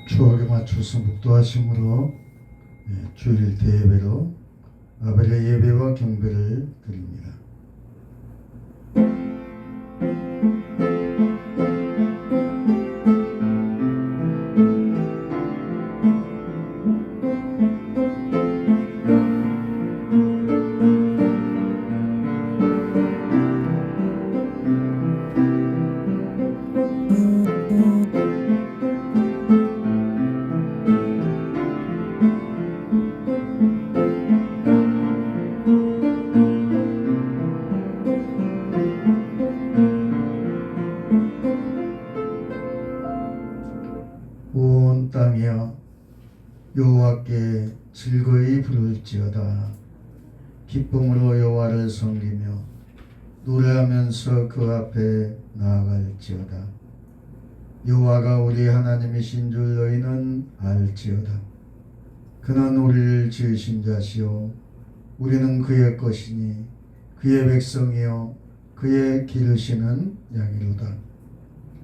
추억에 맞춰서 묵도하심으로 주일 대예배로 아벨의 예배와 경배를 드립니다. 온 땅이여 여호와께 즐거이 부를지어다. 기쁨으로 여호와를 섬기며 노래하면서 그 앞에 나아갈지어다. 여호와가 우리 하나님이신 줄 너희는 알지어다. 그는 우리를 지으신 자시요 우리는 그의 것이니 그의 백성이요 그의 기르시는 양이로다.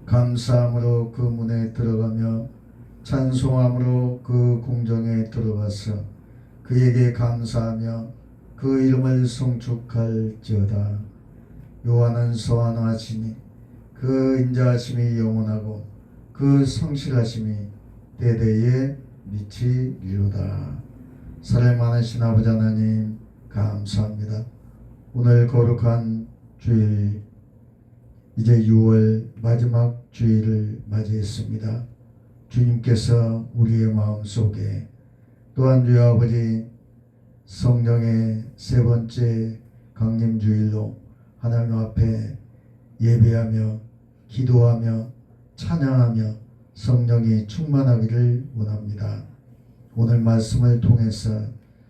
감사함으로 그 문에 들어가며 찬송함으로 그 궁정에 들어가서 그에게 감사하며 그 이름을 송축할지어다. 여호와는 선하시니 그 인자하심이 영원하고 그 성실하심이 대대에 미치리로다. 사랑 많으신 아버지 하나님 감사합니다. 오늘 거룩한 주일 이제 6월 마지막 주일을 맞이했습니다. 주님께서 우리의 마음속에 또한 주의 아버지 성령의 세 번째 강림주일로 하나님 앞에 예배하며 기도하며 찬양하며 성령이 충만하기를 원합니다. 오늘 말씀을 통해서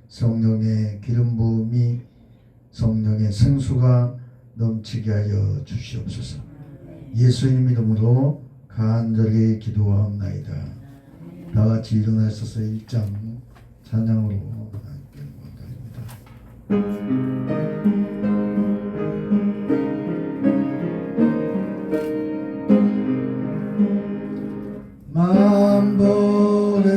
성령의 기름 부음이 성령의 생수가 넘치게 하여 주시옵소서. 예수님 이름으로 간절히 기도하옵나이다. 다 같이 일어나셔서 1장 찬양으로 하나님께 원드립니다. 만번의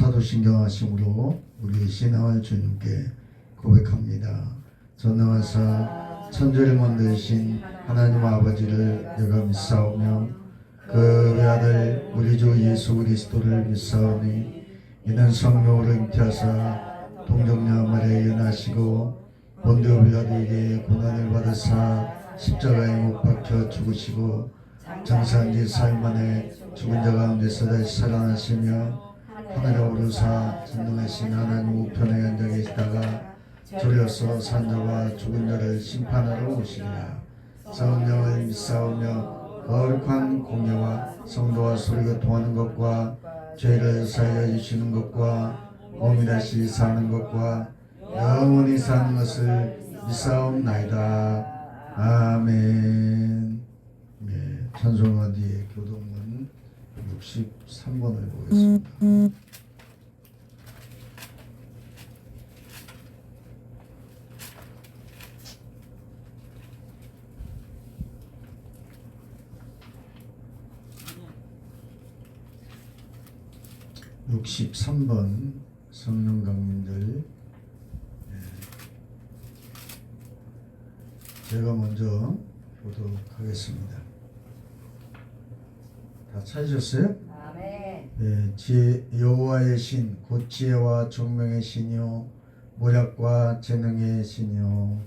사도신경하심으로 우리 신앙을 주님께 고백합니다. 전능하사 천지를 만드신 하나님 아버지를 내가 믿사오며 그 외아들 우리 주 예수 그리스도를 믿사오니 이는 성령으로 잉태하사 동정녀 마리아에 나시고 본디오 빌라도에게 고난을 받으사 십자가에 못 박혀 죽으시고 장사한 지 사흘 만에 죽은 자 가운데서 다시 살아나시며 하늘에 오르사 전능하신 하나님 우편에 앉아 계시다가 졸려서 산 자와 죽은 자를 심판하러 오시리라. 성령을 믿사오며 거룩한 공예와 성도와 소리가 통하는 것과 죄를 사하여 주시는 것과 몸이 다시 사는 것과 영원히 사는 것을 믿사옵나이다. 아멘. 예, 찬송가 뒤에 교동문 63번을 보겠습니다. 63번 성령 강민들, 제가 먼저 보도록 하겠습니다. 다 찾으셨어요? 아멘. 여호와의 신, 곧 지혜와 총명의 신이요 모략과 재능의 신이요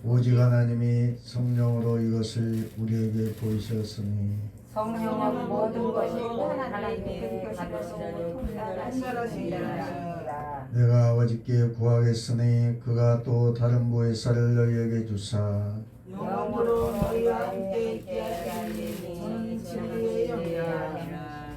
오직 하나님이 성령으로 이것을 우리에게 보이셨으니 성령은 모든 것이 하나님의 받으시는 분별하시니라. 내가 아버지께 구하겠으니 그가 또 다른 보혜사를 너희에게 주사 영으로 너희와 함께 있게 하시니 진리의 영이라.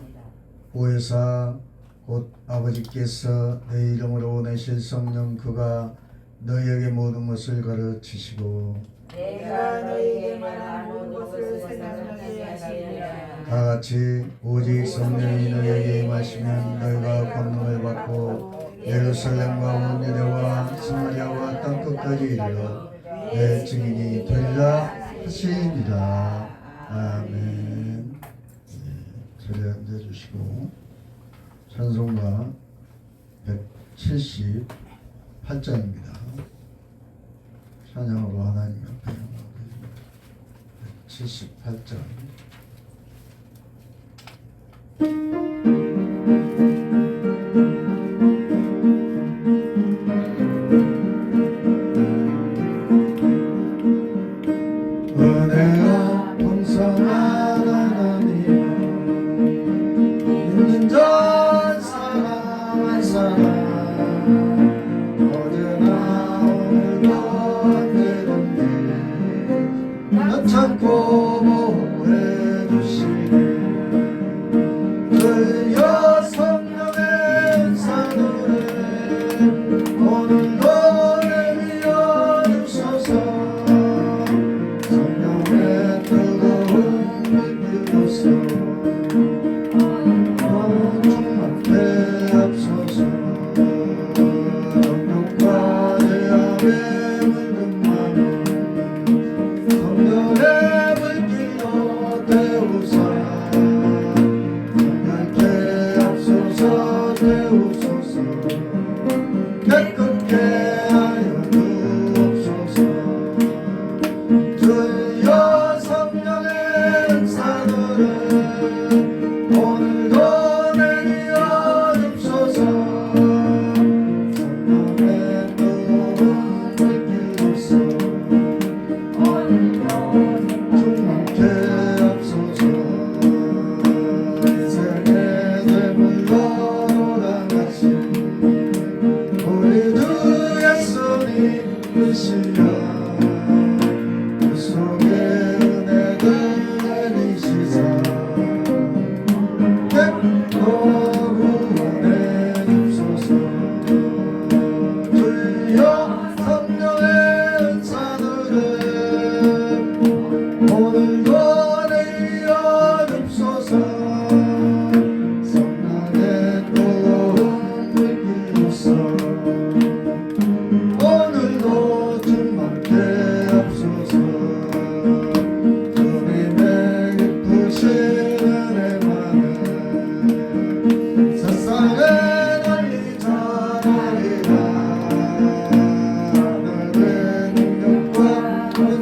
보혜사 곧 아버지께서 내 이름으로 내실 성령 그가 너희에게 모든 것을 가르치시고 내가 너희에게 말한 모든 것을 생각나게 하시리라. 다같이 오직 성령이 너희에게 임하시면 너희가 권능을 받고 예루살렘과 온 유대와 사마리아와 땅끝까지 이르러 내 증인이 되리라 하시니라. 아멘. 자리에 앉아주시고 찬송가 178장입니다. 찬양으로 하나님 앞에 178장. 은혜가 풍성한 하나님 있는 자 사람 한 사람 어제나 오늘도 언제든지 나 참고 보호해 주시네. 들려 성령의 은사노래 오늘도 내리어 주소서. 성령의 뜨거운 빛으로서 충만케 앞서서 영육과 죄악의 붉은 마음 성령의 불길로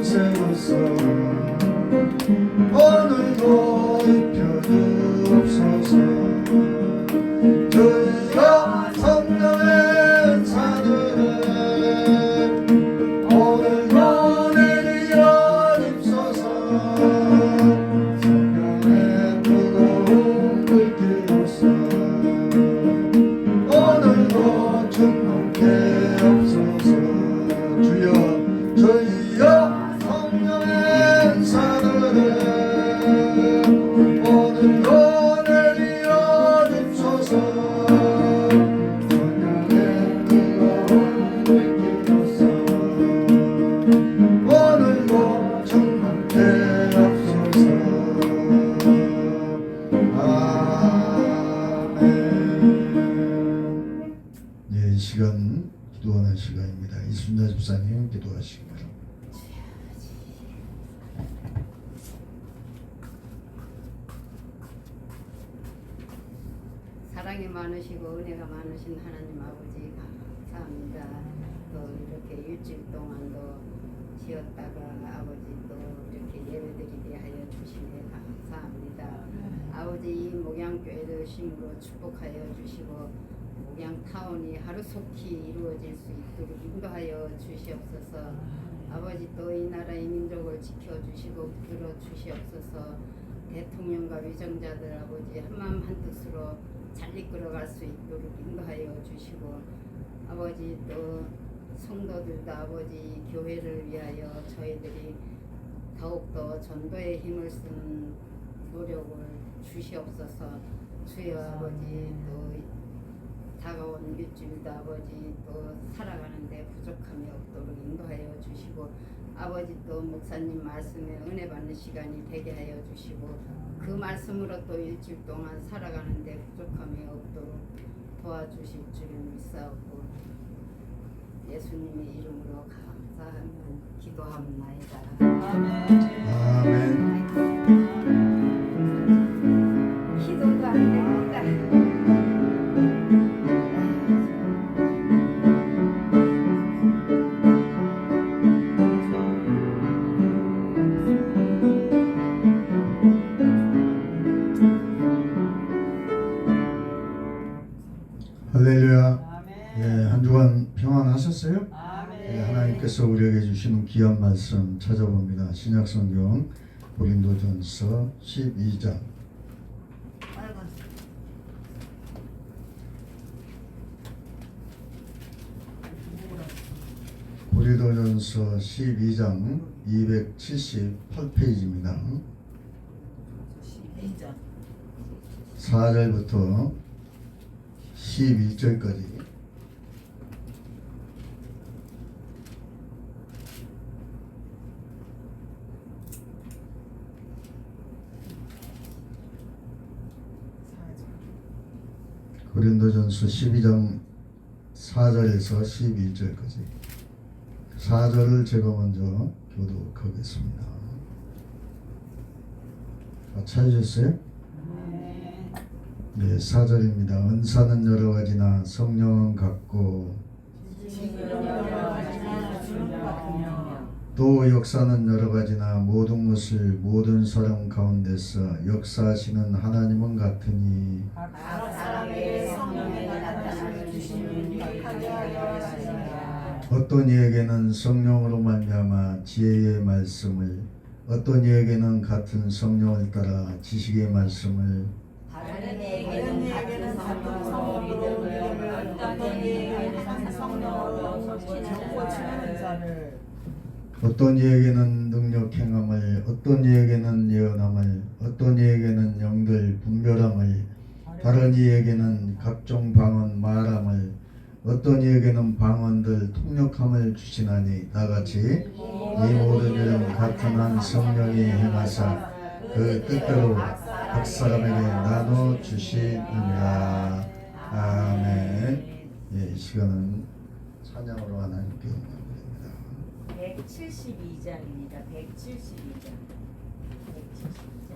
감세로서 오늘도 입혀주옵소서. 주여 성령의 은사들을 오늘도 내리어 줍소서. 성령의 뜨거운 불길로서 오늘도 충만케 없소서. 주여 성령의 은사들을 오늘도 내리어 줍소서. 성령의 뜨거운 불길로서 오늘도 충만케 없소서. 아멘. 네, 이 시간 기도하는 시간입니다. 이순자 집사님 기도하시기 바랍니다. 사랑이 많으시고 은혜가 많으신 하나님 아버지 감사합니다. 또 이렇게 일주일 동안도 쉬었다가 아버지 또 이렇게 예배드리게 하여 주시네 감사합니다. 아버지 이 목양교회를 심으로 축복하여 주시고 목양타운이 하루속히 이루어질 수 있도록 인도하여 주시옵소서. 아버지 또 이 나라의 민족을 지켜주시고 붙들어 주시옵소서. 대통령과 위정자들 아버지 한마음 한뜻으로 잘 이끌어갈 수 있도록 인도하여 주시고 아버지 또 성도들도 아버지 교회를 위하여 저희들이 더욱더 전도의 힘을 쓰는 노력을 주시옵소서. 주여 아버지 또 다가온 일주일도 아버지 또 살아가는데 부족함이 없도록 인도하여 주시고 아버지 또 목사님 말씀에 은혜 받는 시간이 되게 하여 주시고 그 말씀으로 또 일주일 동안 살아가는데 부족함이 없도록 도와주실 줄을 믿사옵고 예수님의 이름으로 감사하며 기도합나이다. 아멘. 기도가 안 됩니다. 할렐루야. 예, 한 주간 평안하셨어요? 아멘. 예, 하나님께서 우리에게 주시는 귀한 말씀 찾아봅니다. 신약성경 고린도전서 12장. 고린도전서 12장 278페이지입니다. 12장 4절부터 12절까지. 고린도전서 12장 4절에서 12절까지. 4절을 제가 먼저 교독하겠습니다. 찾으셨어요? 네, 4절입니다. 은사는 여러 가지나 성령은 같고 또 역사는 여러 가지나 모든 것을 모든 사람 가운데서 역사하시는 하나님은 같으니 각 사람에게 성령의 나타나는 주심을 하게 하여 하시니라. 어떤 이에게는 성령으로 말미암아 지혜의 말씀을 어떤 이에게는 같은 성령을 따라 지식의 말씀을 다른 이에게는 같은 성령으로 믿음을 어떤 이에게는 같은 성령으로 고치는 은사를 어떤 이에게는 능력 행함을 어떤 이에게는 예언함을 어떤 이에게는 영들 분별함을 다른 이에게는 각종 방언 말함을 어떤 이에게는 방언들 통역함을 주시나니 나같이 이 모든 일은 같은 한 성령이 행하사 그 뜻대로 각 사람에게 나눠 주시느니라. 아멘. 예, 이 시간은 찬양으로 하나님께 영광드립니다. 172장입니다. 172장. 172장.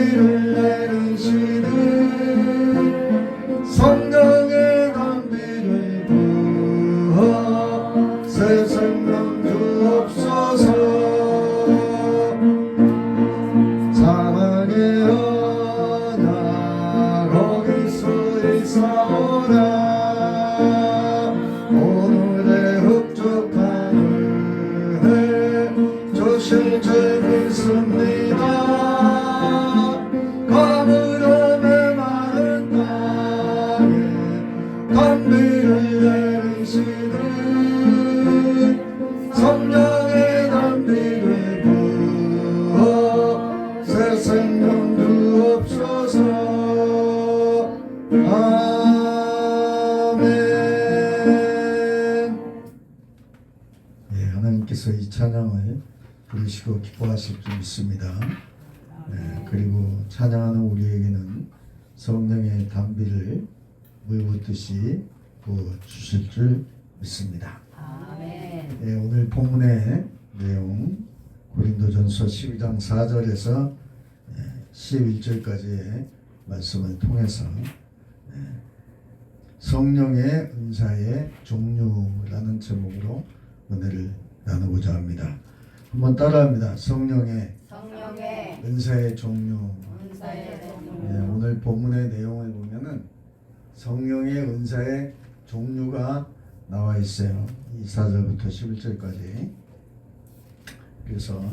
담비를 내리시는 성령의 담비를 부어 새 생명 주옵소서. 사랑의 언약 거기서 있사오라. 오늘의 흡족함을 주실 줄 믿습니다. 가물음의 마른 땅에 담비를 내리시는 성령의 담비를 부어 새 생명 주옵소서. 아멘. 예, 하나님께서 이 찬양을 부르시고 기뻐하실 줄 믿습니다. 그리고 찬양하는 우리에게는 성령의 담비를 물붓듯이 부어주실 줄 믿습니다. 아멘. 오늘 본문의 내용 고린도전서 12장 4절에서 11절까지의 말씀을 통해서 성령의 은사의 종류라는 제목으로 은혜를 나누고자 합니다. 한번 따라합니다. 성령의 은사의 종류. 오늘 본문의 내용을 보면은 성령의 은사의 종류가 나와 있어요. 4절부터 11절까지. 그래서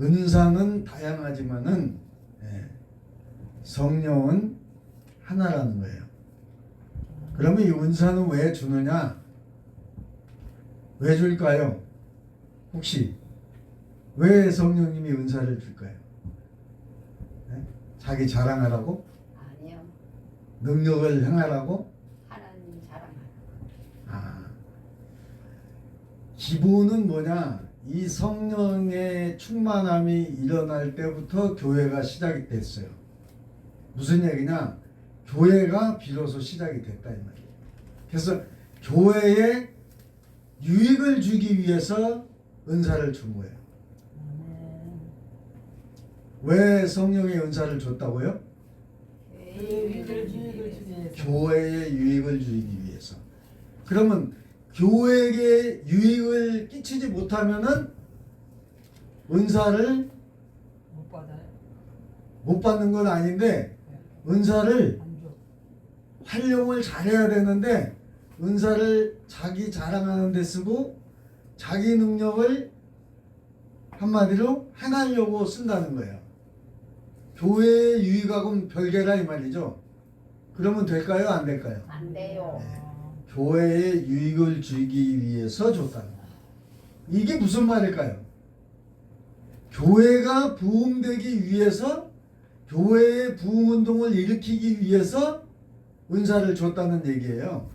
은사는 다양하지만은 성령은 하나라는 거예요. 그러면 이 은사는 왜 주느냐? 왜 줄까요? 혹시 왜 성령님이 은사를 줄까요? 자기 자랑하라고? 아니요. 능력을 행하라고? 하나님 자랑하라고. 기본은 뭐냐? 이 성령의 충만함이 일어날 때부터 교회가 시작이 됐어요. 무슨 얘기냐? 교회가 비로소 시작이 됐다 이 말이에요. 그래서 교회에 유익을 주기 위해서 은사를 준 거예요. 왜 성령의 은사를 줬다고요? 교회에 유익을 주기 위해서. 그러면 교회에게 유익을 끼치지 못하면은 은사를 못 받아요. 못 받는 건 아닌데 은사를 활용을 잘해야 되는데 은사를 자기 자랑하는 데 쓰고 자기 능력을 한마디로 행하려고 쓴다는 거예요. 교회의 유익하고는 별개라 이 말이죠. 그러면 될까요? 안 될까요? 안 돼요. 교회에 유익을 주기 위해서 줬다는 거예요. 이게 무슨 말일까요? 교회가 부흥되기 위해서, 교회의 부흥운동을 일으키기 위해서 은사를 줬다는 얘기예요.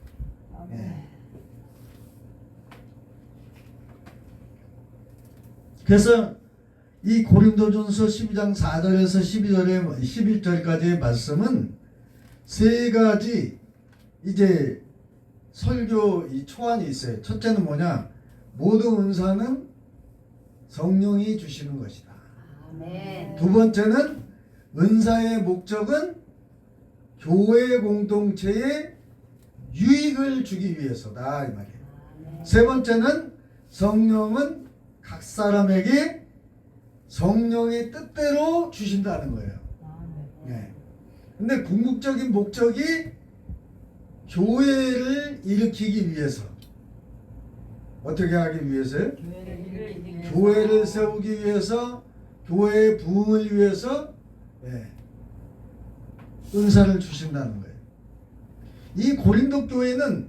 그래서 이 고린도전서 12장 4절에서 11절까지의 말씀은 세 가지 이제 설교 이 초안이 있어요. 첫째는 뭐냐? 모든 은사는 성령이 주시는 것이다. 아멘. 두 번째는 은사의 목적은 교회 공동체에 유익을 주기 위해서다 이 말이에요. 아멘. 세 번째는 성령은 각 사람에게 성령의 뜻대로 주신다는 거예요. 근데 궁극적인 목적이 교회를 일으키기 위해서. 어떻게 하기 위해서요? 교회를 세우기 위해서, 교회의 부흥을 위해서 은사를 주신다는 거예요. 이 고린도 교회는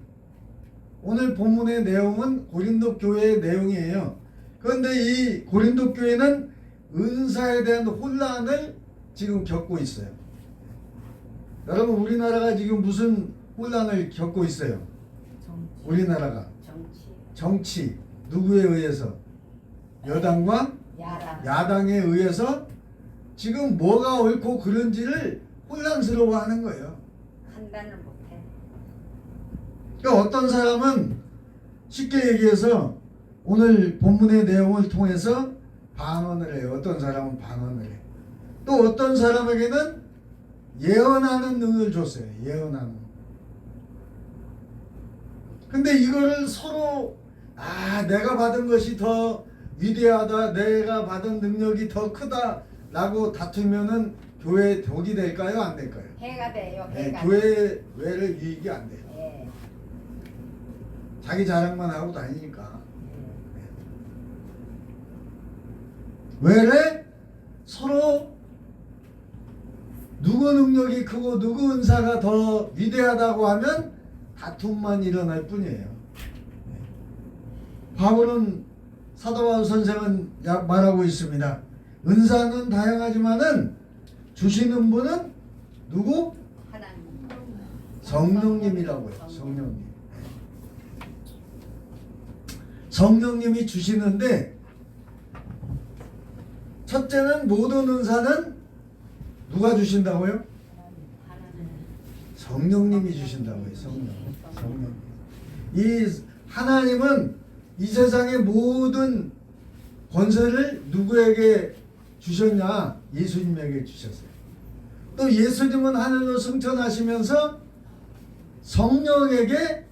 오늘 본문의 내용은 고린도 교회의 내용이에요. 그런데 이 고린도 교회는 은사에 대한 혼란을 지금 겪고 있어요. 여러분 우리나라가 지금 무슨 혼란을 겪고 있어요? 우리나라가 정치 누구에 의해서? 여당과 야당에 의해서 지금 뭐가 옳고 그른지를 혼란스러워하는 거예요. 판단을 못해. 그러니까 어떤 사람은 쉽게 얘기해서 오늘 본문의 내용을 통해서 반언을 해요. 어떤 사람은 반언을 해요. 또 어떤 사람에게는 예언하는 능을 줬어요. 예언하는. 근데 이거를 서로 내가 받은 것이 더 위대하다, 내가 받은 능력이 더 크다라고 다투면은 교회 독이 될까요? 안 될까요? 해가 돼요. 네, 해가. 교회를 유익이 안 돼요. 예. 자기 자랑만 하고 다니니까. 왜래? 서로 누구 능력이 크고 누구 은사가 더 위대하다고 하면 다툼만 일어날 뿐이에요. 바울은 사도 바울 선생은 말하고 있습니다. 은사는 다양하지만은 주시는 분은 누구? 하나님. 성령님이라고요. 성령님. 성령님이 주시는데 첫째는 모든 은사는 누가 주신다고요? 하나님. 성령님이 주신다고요. 성령. 이 하나님은 이 세상의 모든 권세를 누구에게 주셨냐? 예수님에게 주셨어요. 또 예수님은 하늘로 승천하시면서 성령에게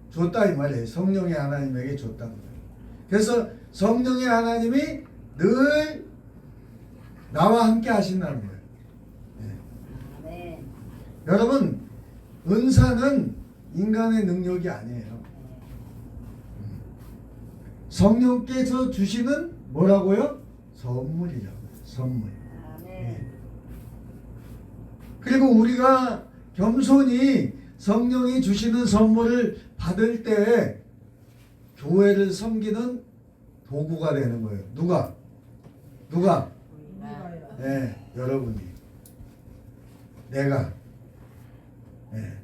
줬다 이 말이에요. 성령의 하나님에게 줬다는 거예요. 그래서 성령의 하나님이 늘 나와 함께 하신다는 거예요. 네. 여러분, 은사는 인간의 능력이 아니에요. 성령께서 주시는 뭐라고요? 선물이라고요. 선물. 네. 그리고 우리가 겸손히 성령이 주시는 선물을 받을 때 교회를 섬기는 도구가 되는 거예요. 누가? 네, 여러분이. 내가. 네.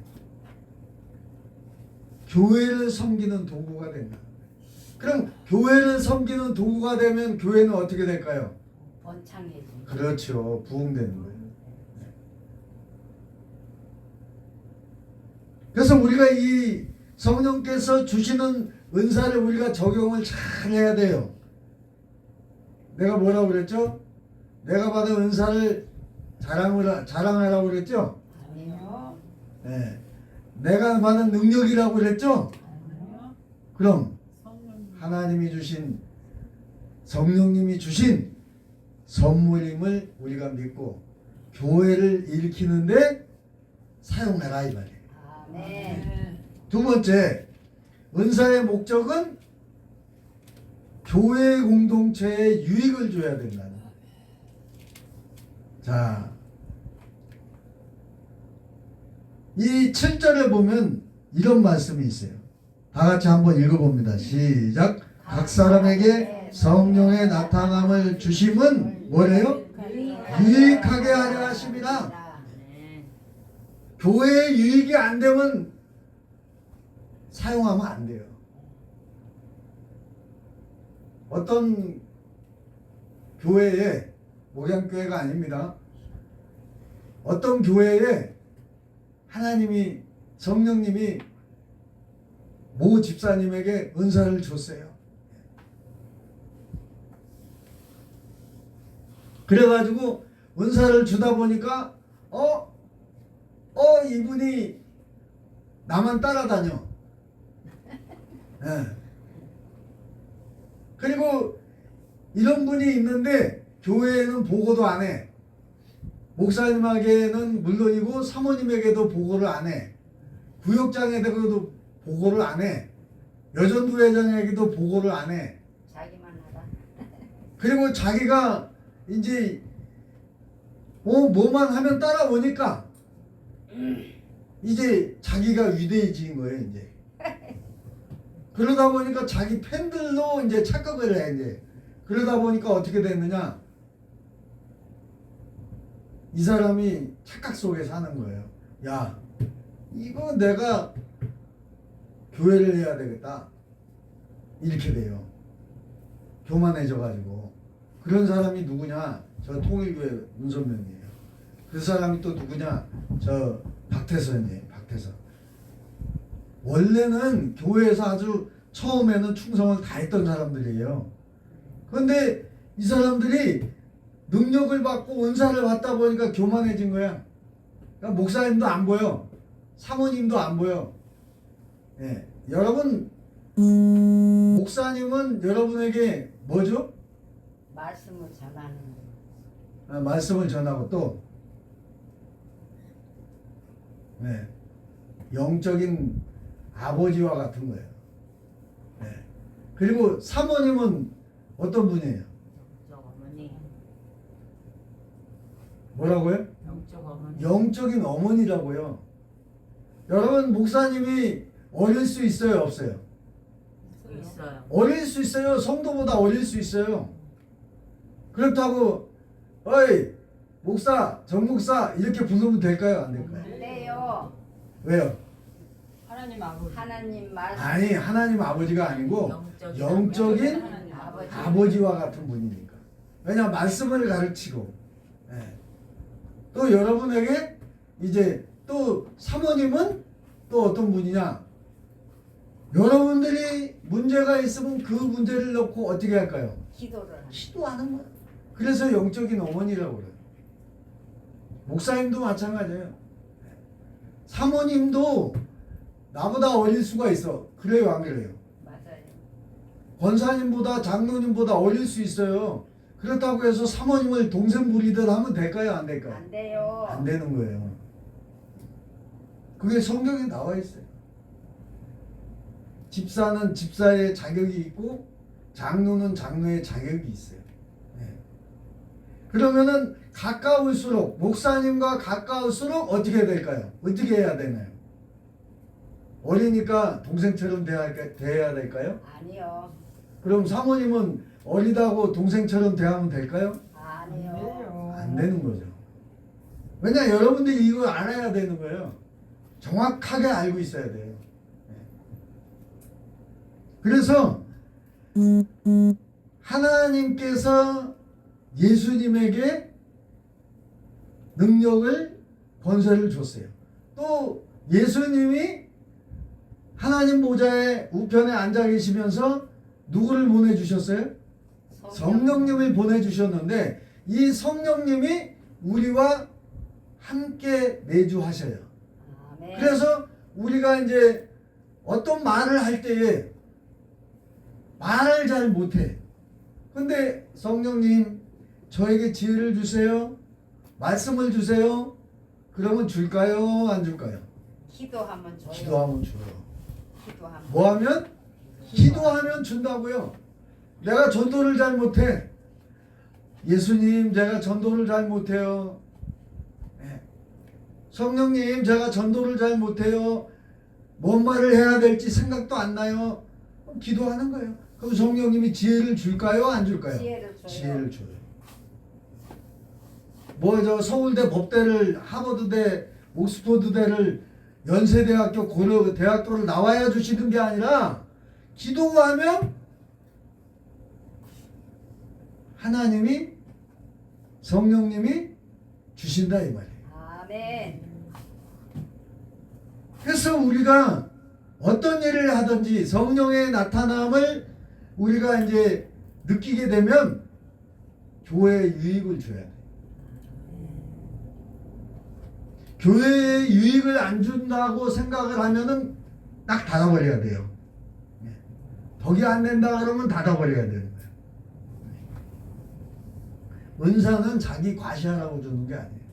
교회를 섬기는 도구가 된다. 그럼 교회를 섬기는 도구가 되면 교회는 어떻게 될까요? 번창해지. 그렇죠. 부흥되는 거예요. 그래서 우리가 이 성령께서 주시는 은사를 우리가 적용을 잘 해야 돼요. 내가 뭐라고 그랬죠? 내가 받은 은사를 자랑하라고 그랬죠? 아니요. 네. 내가 받은 능력이라고 그랬죠? 아니요. 그럼 하나님이 주신 성령님이 주신 선물임을 우리가 믿고 교회를 일으키는데 사용해라 이 말이에요. 네. 두 번째, 은사의 목적은 교회 공동체에 유익을 줘야 된다는 거예요. 자, 이 7절에 보면 이런 말씀이 있어요. 다 같이 한번 읽어봅니다. 시작. 각 사람에게 성령의 나타남을 주심은 뭐래요? 유익하게 하려 하심이라. 교회에 유익이 안 되면 사용하면 안 돼요. 어떤 교회에, 목양교회가 아닙니다. 어떤 교회에 하나님이, 성령님이 모 집사님에게 은사를 줬어요. 그래가지고 은사를 주다 보니까 이분이 나만 따라다녀. 네. 그리고 이런 분이 있는데 교회에는 보고도 안 해. 목사님에게는 물론이고 사모님에게도 보고를 안 해. 구역장에도 보고를 안 해. 여전부 회장에게도 보고를 안 해. 자기만 하라. 그리고 자기가 이제 뭐만 하면 따라오니까 이제 자기가 위대해진 거예요. 이제 그러다 보니까 자기 팬들로 이제 착각을 해. 이제 그러다 보니까 어떻게 됐느냐? 이 사람이 착각 속에 사는 거예요. 야, 이거 내가 교회를 해야 되겠다. 이렇게 돼요. 교만해져가지고. 그런 사람이 누구냐? 저 통일교회 문선명이에요. 그 사람이 또 누구냐? 저 박태선이에요. 박태선. 원래는 교회에서 아주 처음에는 충성을 다했던 사람들이에요. 그런데 이 사람들이 능력을 받고 은사를 받다 보니까 교만해진 거야. 그러니까 목사님도 안 보여. 사모님도 안 보여. 예. 여러분, 목사님은 여러분에게 뭐죠? 말씀을 전하는 말씀을 전하고 또 네. 영적인 아버지와 같은 거예요. 네. 그리고 사모님은 어떤 분이에요? 영적 어머니. 뭐라고요? 영적 어머니. 영적인 어머니라고요. 여러분, 목사님이 어릴 수 있어요, 없어요? 있어요. 어릴 수 있어요. 성도보다 어릴 수 있어요. 그렇다고 어이 목사, 정목사 이렇게 부르면 될까요? 안 될까요? 안 돼요. 왜요? 하나님 아버지. 하나님 말씀. 아니, 하나님 아버지가 아니고 영적인 하나님 아버지. 아버지와 같은 분이니까. 왜냐, 말씀을 가르치고. 예. 또 여러분에게 이제 또 사모님은 또 어떤 분이냐? 여러분들이 문제가 있으면 그 문제를 놓고 어떻게 할까요? 기도를 하는. 기도하는 거야. 그래서 영적인 어머니라고 그래요. 목사님도 마찬가지예요. 사모님도 나보다 어릴 수가 있어. 그래요, 안 그래요? 맞아요. 권사님보다 장로님보다 어릴 수 있어요. 그렇다고 해서 사모님을 동생 부리듯 하면 될까요, 안 될까요? 안 돼요. 안 되는 거예요. 그게 성경에 나와 있어요. 집사는 집사의 자격이 있고 장로는 장로의 자격이 있어요. 네. 그러면은 가까울수록, 목사님과 가까울수록 어떻게 될까요? 어떻게 해야 되나요? 어리니까 동생처럼 대해야 될까요? 아니요. 그럼 사모님은 어리다고 동생처럼 대하면 될까요? 아니요. 안 되는 거죠. 왜냐, 여러분들이 이걸 알아야 되는 거예요. 정확하게 알고 있어야 돼요. 그래서 하나님께서 예수님에게 능력을, 권세를 줬어요. 또 예수님이 하나님 보좌의 우편에 앉아 계시면서 누구를 보내주셨어요? 성령님을 보내주셨는데 이 성령님이 우리와 함께 내주하셔요. 아멘. 그래서 우리가 이제 어떤 말을 할 때에 말을 잘 못해. 근데 성령님 저에게 지혜를 주세요. 말씀을 주세요. 그러면 줄까요? 안 줄까요? 기도하면 줘요. 기도하면 줘요. 기도하면. 뭐 하면? 기도하면 준다고요. 내가 전도를 잘 못해. 예수님, 제가 전도를 잘 못해요. 네. 성령님, 제가 전도를 잘 못해요. 뭔 말을 해야 될지 생각도 안 나요. 그럼 기도하는 거예요. 그럼 성령님이 지혜를 줄까요? 안 줄까요? 지혜를 줘요. 지혜를 줘요. 뭐 저 서울대 법대를, 하버드대, 옥스퍼드대를, 연세대학교, 고려 대학교를 나와야 주시는 게 아니라 기도하면 하나님이, 성령님이 주신다 이 말이에요. 아멘. 그래서 우리가 어떤 일을 하든지 성령의 나타남을 우리가 이제 느끼게 되면 교회에 유익을 줘야 돼. 교회에 유익을 안 준다고 생각을 하면은 딱 닫아버려야 돼요. 덕이 안 된다 그러면 닫아버려야 되는 거예요. 은사는 자기 과시하라고 주는 게 아니에요.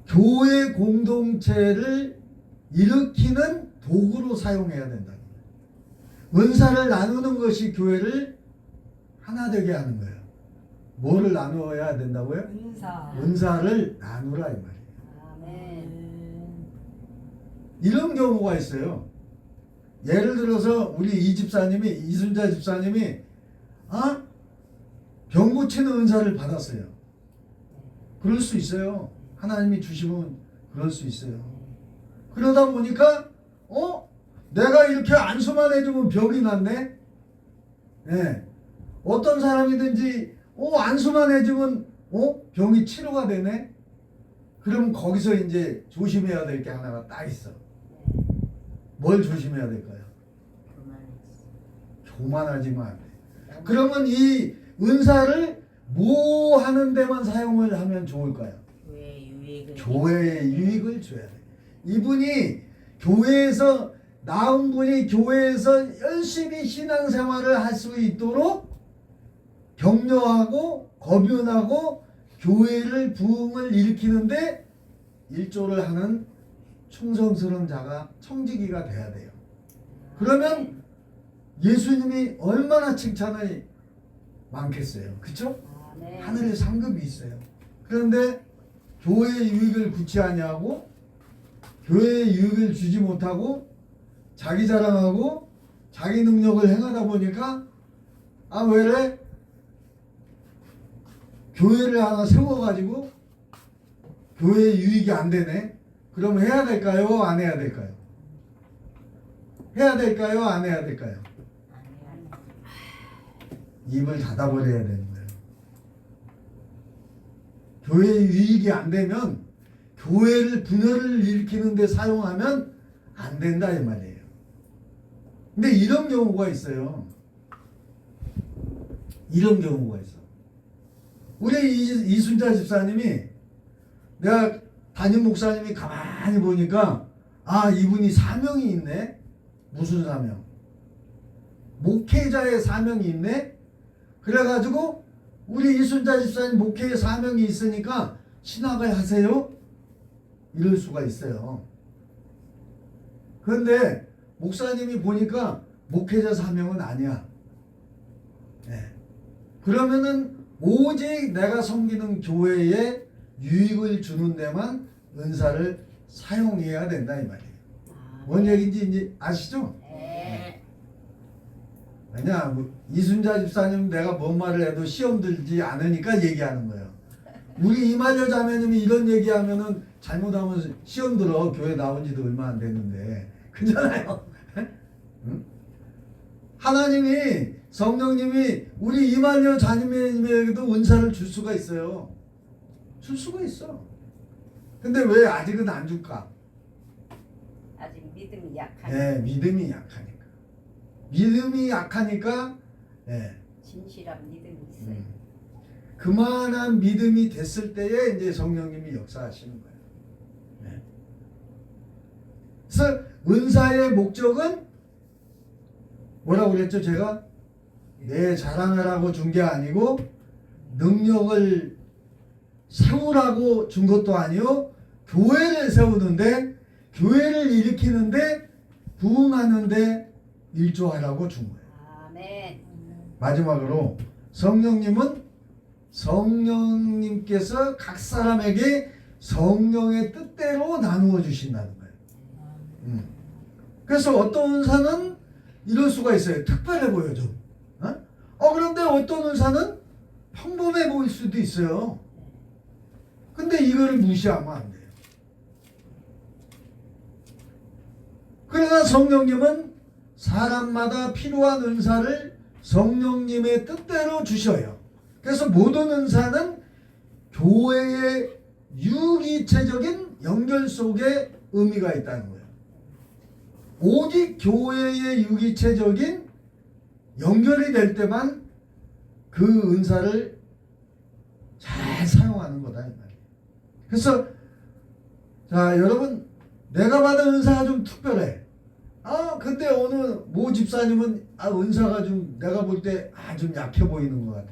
교회 공동체를 일으키는 도구로 사용해야 된다. 은사를 나누는 것이 교회를 하나 되게 하는 거예요. 뭐를 나누어야 된다고요? 은사. 은사를 나누라 이 말이에요. 아멘. 이런 경우가 있어요. 예를 들어서 우리 이 집사님이, 이순자 집사님이 병 고치는 은사를 받았어요. 그럴 수 있어요. 하나님이 주시면 그럴 수 있어요. 그러다 보니까 내가 이렇게 안수만 해주면 병이 낫네. 네. 어떤 사람이든지 안수만 해주면 병이 치료가 되네. 그럼 거기서 이제 조심해야 될 게 하나가 딱 있어. 뭘 조심해야 될까요? 교만하지만 안 돼. 그러면 이 은사를 뭐 하는 데만 사용을 하면 좋을까요? 교회에 유익을 줘야 돼. 이분이 교회에서 나온 분이 교회에서 열심히 신앙생활을 할 수 있도록 격려하고 거변하고 교회를 부흥을 일으키는데 일조를 하는 충성스러운 자가 청지기가 돼야 돼요. 그러면 예수님이 얼마나 칭찬이 많겠어요. 그쵸? 하늘에 상급이 있어요. 그런데 교회의 유익을 굳이 하냐고 교회의 유익을 주지 못하고 자기 자랑하고 자기 능력을 행하다 보니까 아 왜래? 교회를 하나 세워가지고 교회의 유익이 안 되네. 그럼 해야 될까요? 안 해야 될까요? 해야 될까요? 안 해야 될까요? 입을 닫아버려야 되는 거예요. 교회의 유익이 안 되면 교회를 분열을 일으키는 데 사용하면 안 된다 이 말이에요. 근데 이런 경우가 있어요. 이런 경우가 있어. 우리 이순자 집사님이 내가 담임 목사님이 가만히 보니까 아 이분이 사명이 있네. 무슨 사명? 목회자의 사명이 있네. 그래가지고 우리 이순자 집사님 목회의 사명이 있으니까 신학을 하세요? 이럴 수가 있어요. 그런데 목사님이 보니까 목회자 사명은 아니야. 네. 그러면은 오직 내가 섬기는 교회에 유익을 주는 데만 은사를 사용해야 된다 이 말이에요. 뭔 얘기인지 이제 아시죠? 네. 왜냐 이순자 집사님 내가 뭔 말을 해도 시험 들지 않으니까 얘기하는 거예요. 우리 이말려 자매님이 이런 얘기하면은 잘못하면 시험 들어. 교회 나온 지도 얼마 안 됐는데 그잖아요. 응? 하나님이 성령님이 우리 이말려 자매님에게도 은사를 줄 수가 있어요. 줄 수가 있어. 근데 왜 아직은 안 줄까? 아직 믿음이 약하니까. 네, 믿음이 약하니까. 믿음이 약하니까 네. 진실한 믿음이 있어요. 그만한 믿음이 됐을 때에 이제 성령님이 역사하시는 거예요. 네. 그래서 은사의 목적은 뭐라고 그랬죠? 제가 내 자랑을 하고 준 게 아니고 능력을 세우라고 준 것도 아니요. 교회를 세우는데 교회를 일으키는데 부흥하는데 일조하라고 준 거예요. 아멘. 마지막으로 성령님께서 각 사람에게 성령의 뜻대로 나누어 주신다는 거예요. 그래서 어떤 은사는 이럴 수가 있어요. 특별해 보여줘. 그런데 어떤 은사는 평범해 보일 수도 있어요. 근데 이거를 무시하면 안 돼요. 그러나 성령님은 사람마다 필요한 은사를 성령님의 뜻대로 주셔요. 그래서 모든 은사는 교회의 유기체적인 연결 속에 의미가 있다는 거예요. 오직 교회의 유기체적인 연결이 될 때만 그 은사를 잘 사용하는 거다 이 말이에요. 그래서 자 여러분 내가 받은 은사가 좀 특별해. 근데 어느 모 집사님은 은사가 좀 내가 볼 때 좀 약해 보이는 것 같아.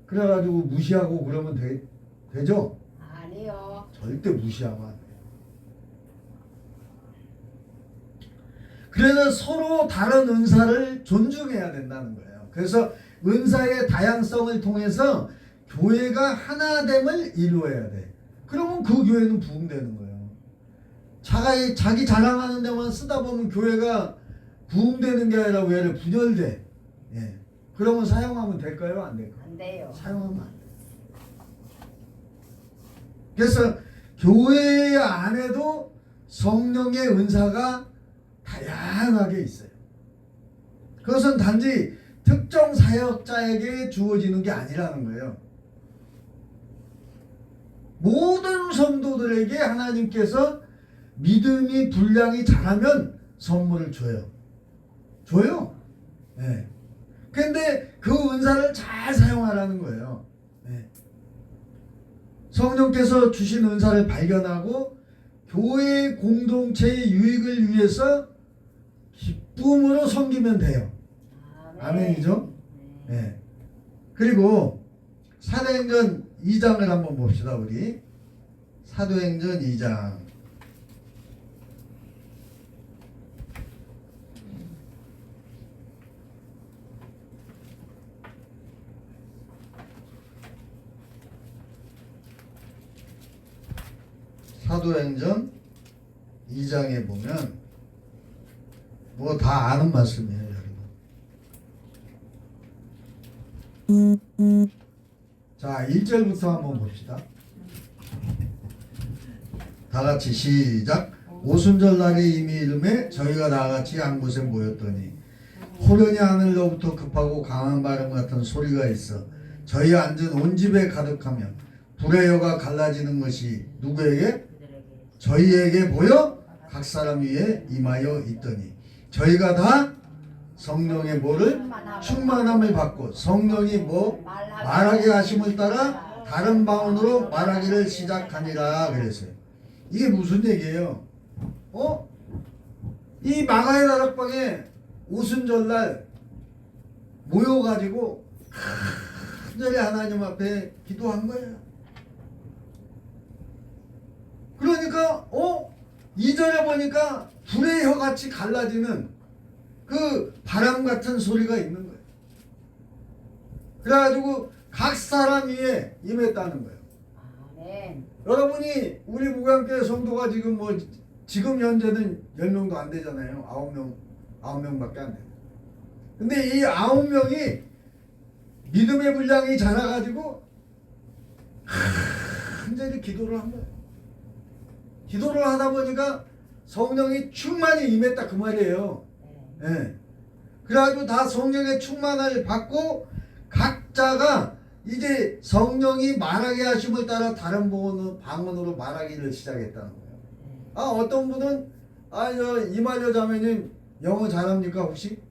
그래가지고 무시하고 그러면 되죠? 아니요. 절대 무시하면 안 돼요. 그래서 서로 다른 은사를 존중해야 된다는 거예요. 그래서 은사의 다양성을 통해서 교회가 하나됨을 이루어야 돼. 그러면 그 교회는 부흥되는 거예요. 자기 자랑하는 데만 쓰다 보면 교회가 부흥되는 게 아니라 왜 분열돼. 예. 그러면 사용하면 될까요? 안 될까요? 안 돼요. 사용하면 안 돼요. 그래서 교회 안에도 성령의 은사가 다양하게 있어요. 그것은 단지 특정 사역자에게 주어지는 게 아니라는 거예요. 모든 성도들에게 하나님께서 믿음이 분량이 잘하면 선물을 줘요. 네. 근데 그 그 은사를 잘 사용하라는 거예요. 네. 성령께서 주신 은사를 발견하고 교회 공동체의 유익을 위해서 기쁨으로 섬기면 돼요. 아멘이죠? 네. 그리고 사도행전 2장을 한번 봅시다. 우리 사도행전 2장. 사도행전 2장에 보면 뭐 다 아는 말씀이에요, 여러분. 자, 1절부터 한번 봅시다. 다 같이 시작. 오순절 날에 이미 이름에 저희가 다 같이 한 곳에 모였더니 호련히 하늘로부터 급하고 강한 바람 같은 소리가 있어 저희 앉은 온 집에 가득하며 불의 여가 갈라지는 것이 누구에게? 저희에게 보여 각 사람 위에 임하여 있더니 저희가 다 성령의 뭐를? 충만함을 받고 성령이 뭐? 말하게 하심을 따라 다른 방언으로 말하기를 시작하니라 그랬어요. 이게 무슨 얘기예요? 이 마가의 다락방에 오순절날 모여가지고 간절히 하나님 앞에 기도한 거예요. 그러니까 2절에 보니까 불의 혀같이 갈라지는 그 바람 같은 소리가 있는 거예요. 그래가지고 각 사람 위에 임했다는 거예요. 아멘. 여러분이 우리 무관교회 성도가 지금 지금 현재는 10명도 안 되잖아요. 9명밖에 안 돼요. 근데 이 9명이 믿음의 분량이 자라가지고 간절히 기도를 한 거예요. 기도를 하다 보니까 성령이 충만히 임했다 그 말이에요. 예. 그래가지고 다 성령의 충만을 받고 각자가 이제 성령이 말하게 하심을 따라 다른 방언으로 말하기를 시작했다는 거예요. 어떤 분은 이말여 자매님 영어 잘합니까 혹시?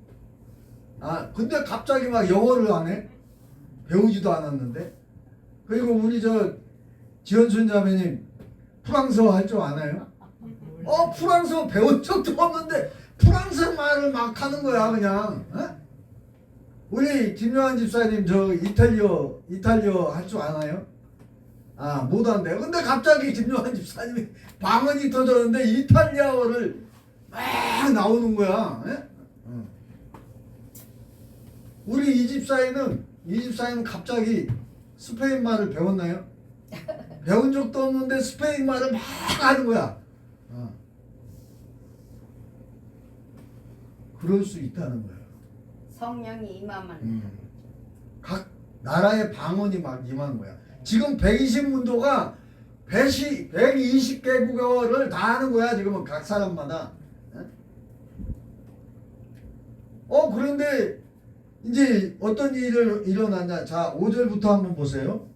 근데 갑자기 막 영어를 안 해? 배우지도 않았는데. 그리고 우리 지연순 자매님 프랑스어 할 줄 아나요? 프랑스어 배운 적도 없는데 프랑스 말을 막 하는 거야 그냥. 우리 김요한 집사님 이탈리아 할 줄 아나요? 못한대요. 근데 갑자기 김요한 집사님이 방언이 터졌는데 이탈리아어를 막 나오는 거야. 우리 이 집사님은 갑자기 스페인 말을 배웠나요? 배운 적도 없는데 스페인 말을 막 하는 거야. 그럴 수 있다는 거예요. 성령이 임하면 각 나라의 방언이 막 임하는 거야. 지금 120문도가 120개국어를 다 하는 거야. 지금은 각 사람마다. 그런데 이제 어떤 일이 일어났냐. 자, 5절부터 한번 보세요.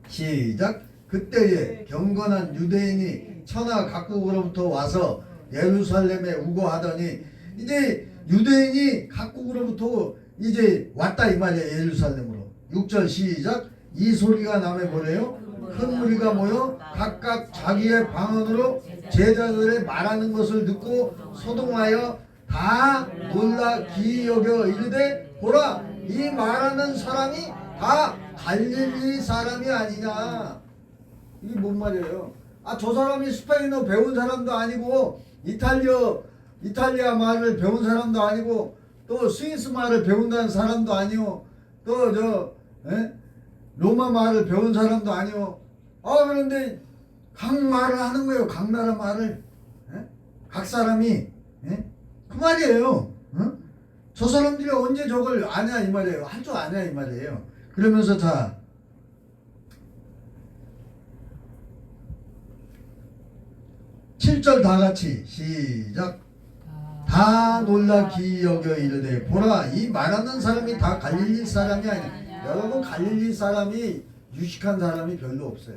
시작. 그때에 경건한 유대인이 천하 각국으로부터 와서 예루살렘에 우거하더니 이제 유대인이 각국으로부터 이제 왔다 이 말이에요. 예루살렘으로. 6절 시작. 이 소리가 남에 뭐래요? 큰 무리가 모여 각각 자기의 방언으로 제자들의 말하는 것을 듣고 소동하여 다 놀라 기이 여겨 이르되 보라 이 말하는 사람이 다 갈릴리 사람이 아니냐. 이게 뭔 말이에요? 저 사람이 스페인어 배운 사람도 아니고 이탈리아 말을 배운 사람도 아니고 또 스위스 말을 배운다는 사람도 아니고 또 로마 말을 배운 사람도 아니고 그런데 각 말을 하는 거예요. 각 나라 말을. 각 사람이 그 말이에요. 저 사람들이 언제 저걸 아냐 이 말이에요. 할 줄 아냐 이 말이에요. 그러면서 자 7절 다 같이 시작. 다 놀라 기이 여겨 이르되 보라 이 말하는 사람이 다 갈릴리 사람이 아니야. 여러분 갈릴리 사람이 유식한 사람이 별로 없어요.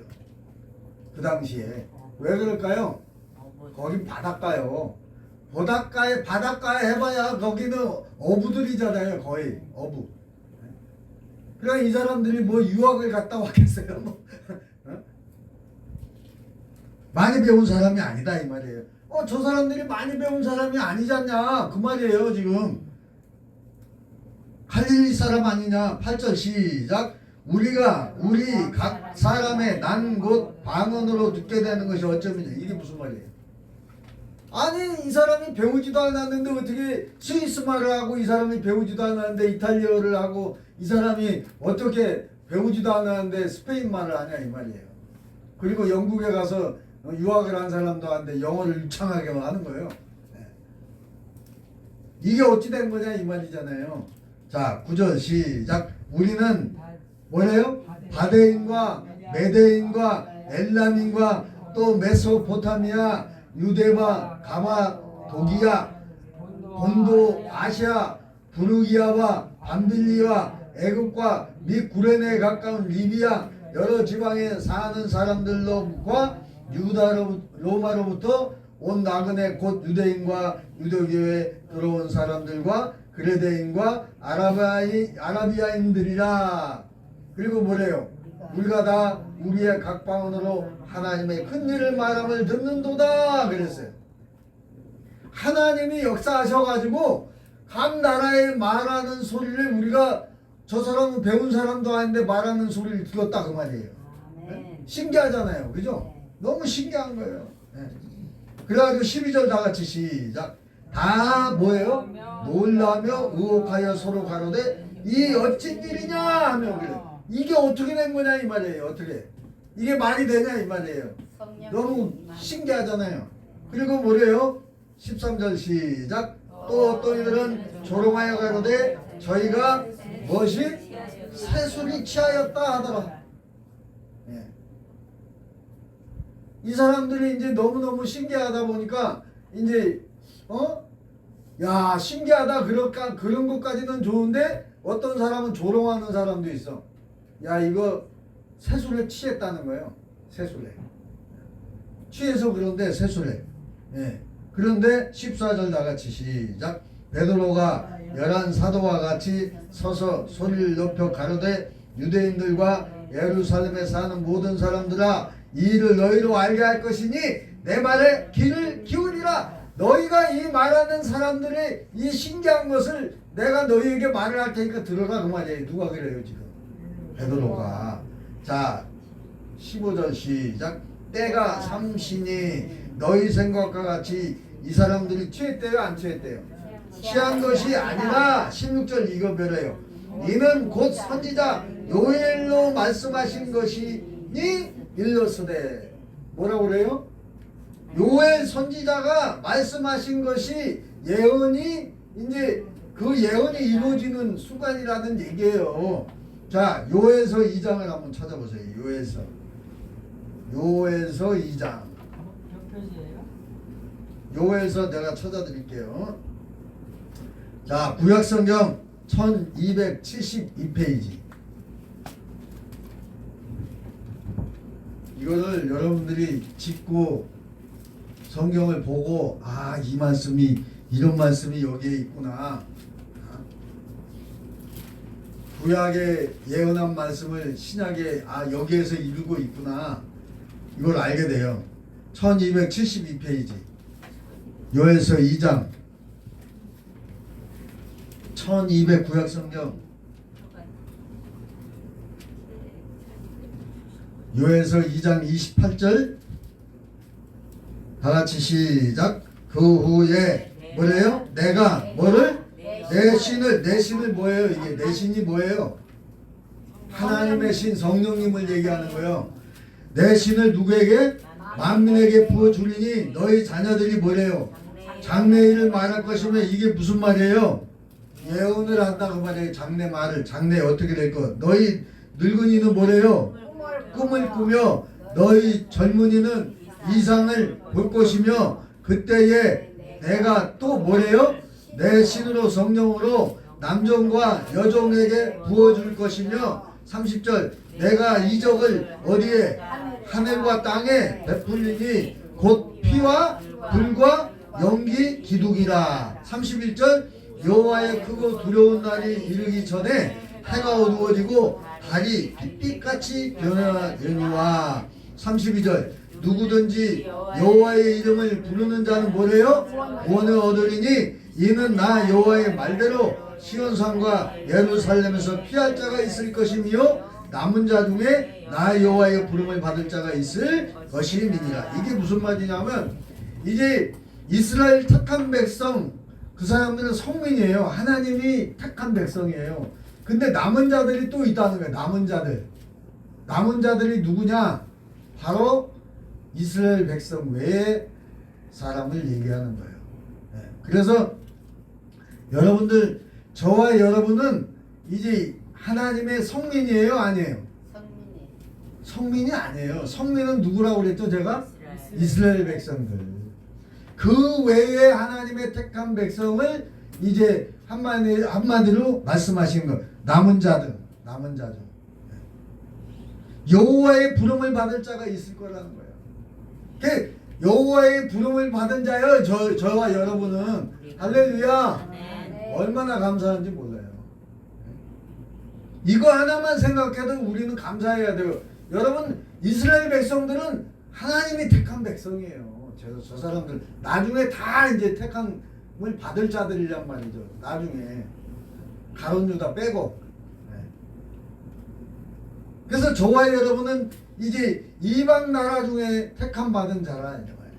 그 당시에. 왜 그럴까요? 거긴 바닷가요. 바닷가에 해봐야 거기는 어부들이잖아요. 거의 어부. 그러니까 이 사람들이 뭐 유학을 갔다 왔겠어요? 뭐. 어? 많이 배운 사람이 아니다 이 말이에요. 저 사람들이 많이 배운 사람이 아니잖냐 그 말이에요 지금. 갈릴리 사람 아니냐. 8절 시작. 우리 각 사람의 난 곳 방언으로 듣게 되는 것이 어쩌면요. 이게 무슨 말이에요? 아니 이 사람이 배우지도 않았는데 어떻게 스위스 말을 하고, 이 사람이 배우지도 않았는데 이탈리아를 하고, 이 사람이 어떻게 배우지도 않았는데 스페인 말을 하냐 이 말이에요. 그리고 영국에 가서 유학을 한 사람도 한데 영어를 유창하게 하는 거예요. 이게 어찌 된 거냐 이 말이잖아요. 자 9절 시작. 우리는 뭐래요? 바데인과 메데인과 엘람인과 또 메소포타미아, 유대와 가마도기야, 본도, 아시아, 부르기아와 밤빌리와 애굽과 및 구레네에 가까운 리비아 여러 지방에 사는 사람들과 로마로부터 온 나그네 곧 유대인과 유대교에 들어온 사람들과 그레데인과 아라비아인들이라. 그리고 뭐래요? 우리가 다 우리의 각 방언으로 하나님의 큰 일을 말함을 듣는도다 그랬어요. 하나님이 역사하셔가지고 각 나라에 말하는 소리를 우리가, 저 사람은 배운 사람도 아닌데 말하는 소리를 들었다 그 말이에요. 네? 신기하잖아요. 그죠? 너무 신기한 거예요. 네. 그래가지고 12절 다 같이 시작. 다 뭐예요? 놀라며 의혹하여 서로 가로되 이 어찌 일이냐 하며 그래. 이게 어떻게 된 거냐 이 말이에요. 어떻게 이게 말이 되냐 이 말이에요. 너무 신기하잖아요. 그리고 뭐래요? 13절 시작. 또 어떤 이들은 조롱하여 가로되 저희가 무엇이 세술이 취하였다 하더라. 예. 이 사람들이 이제 너무너무 신기하다 보니까 이제 야 신기하다 그런 것까지는 좋은데 어떤 사람은 조롱하는 사람도 있어. 야 이거 세술에 취했다는 거예요. 세술에 취해서 그런데 세술에. 예. 그런데 14절 다같이 시작. 베드로가 11 사도와 같이 서서 소리를 높여 가로되 유대인들과 예루살렘에 사는 모든 사람들아 이 일을 너희로 알게 할 것이니 내 말에 귀를 기울이라. 너희가 이 말하는 사람들의 이 신기한 것을 내가 너희에게 말을 할 테니까 들어가 그 말이에요. 누가 그래요 지금? 베드로가. 자 15절 시작. 때가 삼시니 너희 생각과 같이 이 사람들이 취했대요 안 취했대요? 취한 것이 아니라 16절 이거 별해요. 이는 곧 선지자 요엘로 말씀하신 것이니 일러스되. 뭐라고 그래요? 요엘 선지자가 말씀하신 것이 예언이 이제 그 예언이 이루어지는 순간이라는 얘기예요. 자 요엘서 2장을 한번 찾아보세요. 요엘서 2장. 요엘서 내가 찾아드릴게요. 자 구약성경 1272페이지. 이거를 여러분들이 짚고 성경을 보고 이 말씀이 이런 말씀이 여기에 있구나. 구약에 예언한 말씀을 신약에 여기에서 이루고 있구나. 이걸 알게 돼요. 1272페이지. 요엘서 2장 1200 구약성경 요엘서 2장 28절 다같이 시작. 그 후에 뭐래요? 내가 뭐를? 내 신을 뭐예요? 이게 내 신이 뭐예요? 하나님의 신 성령님을 얘기하는 거예요. 내 신을 누구에게? 만민에게 부어주리니 너희 자녀들이 뭐래요? 장래일을 말할 것이면 이게 무슨 말이에요? 예언을 한다 그 말이에요. 장래 말을. 장래 어떻게 될 것. 너희 늙은이는 뭐래요? 꿈을 꾸며 너희 젊은이는 이상을 볼 것이며 그때에 내가 또 뭐래요? 내 신으로 성령으로 남종과 여종에게 부어줄 것이며 30절 내가 이적을 어디에? 하늘과 땅에 베풀리니 곧 피와 불과 연기 기둥이라. 31절 여호와의 크고 두려운 날이 이르기 전에 해가 어두워지고 달이 빛빛같이 변하려니와. 32절 누구든지 여호와의 이름을 부르는 자는 뭐래요? 구원을 얻으리니 이는 나 여호와의 말대로 시온산과 예루살렘에서 피할 자가 있을 것이며 남은 자 중에 나 여호와의 부름을 받을 자가 있을 것이니라. 이게 무슨 말이냐면 이제 이스라엘 택한 백성, 그 사람들은 성민이에요. 하나님이 택한 백성이에요. 근데 남은 자들이 또 있다는 거예요. 남은 자들이 누구냐? 바로 이스라엘 백성 외의 사람을 얘기하는 거예요. 그래서 여러분들, 저와 여러분은 이제 하나님의 성민이에요, 아니에요? 성민이 아니에요. 성민은 누구라고 그랬죠, 제가? 이스라엘 백성들. 그 외에 하나님의 택한 백성을 이제 한마디로 말씀하신 거. 남은 자들. 여호와의 부름을 받을 자가 있을 거라는 거예요. 그 여호와의 부름을 받은 자요, 저와 여러분은. 할렐루야. 얼마나 감사한지 몰라요. 이거 하나만 생각해도 우리는 감사해야 돼요. 여러분, 이스라엘 백성들은 하나님이 택한 백성이에요. 저 사람들 나중에 다 이제 택함을 받을 자들이란 말이죠. 나중에 가룟 유다 빼고. 그래서 저와 여러분은 이제 이방 나라 중에 택함 받은 자라 이제 말이에요.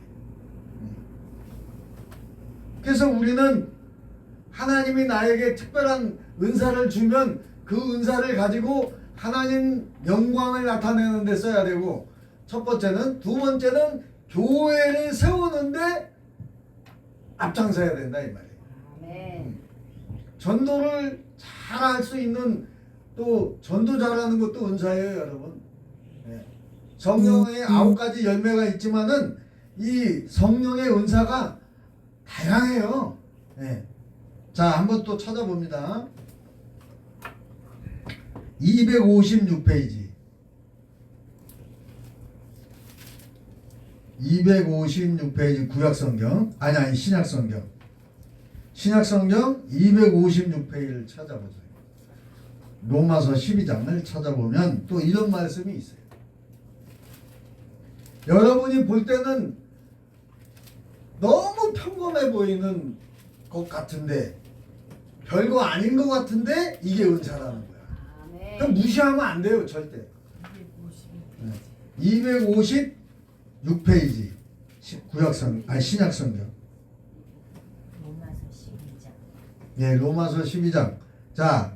그래서 우리는 하나님이 나에게 특별한 은사를 주면 그 은사를 가지고 하나님 영광을 나타내는 데 써야 되고, 첫 번째는, 두 번째는 교회를 세우는데 앞장서야 된다 이 말이에요. 아멘. 전도를 잘 할 수 있는, 또 전도 잘하는 것도 은사예요, 여러분. 성령의 9가지 열매가 있지만은 이 성령의 은사가 다양해요. 자, 한번 또 찾아봅니다. 256페이지. 256페이지 구약성경, 아니 신약성경. 신약성경 256페이지를 찾아보세요. 로마서 12장을 찾아보면 또 이런 말씀이 있어요. 여러분이 볼 때는 너무 평범해 보이는 것 같은데, 별거 아닌 것 같은데 이게 은사라는 거야. 아멘. 그럼 무시하면 안 돼요, 절대. 256페이지 신약성경. 로마서 12장. 예, 로마서 12장. 자,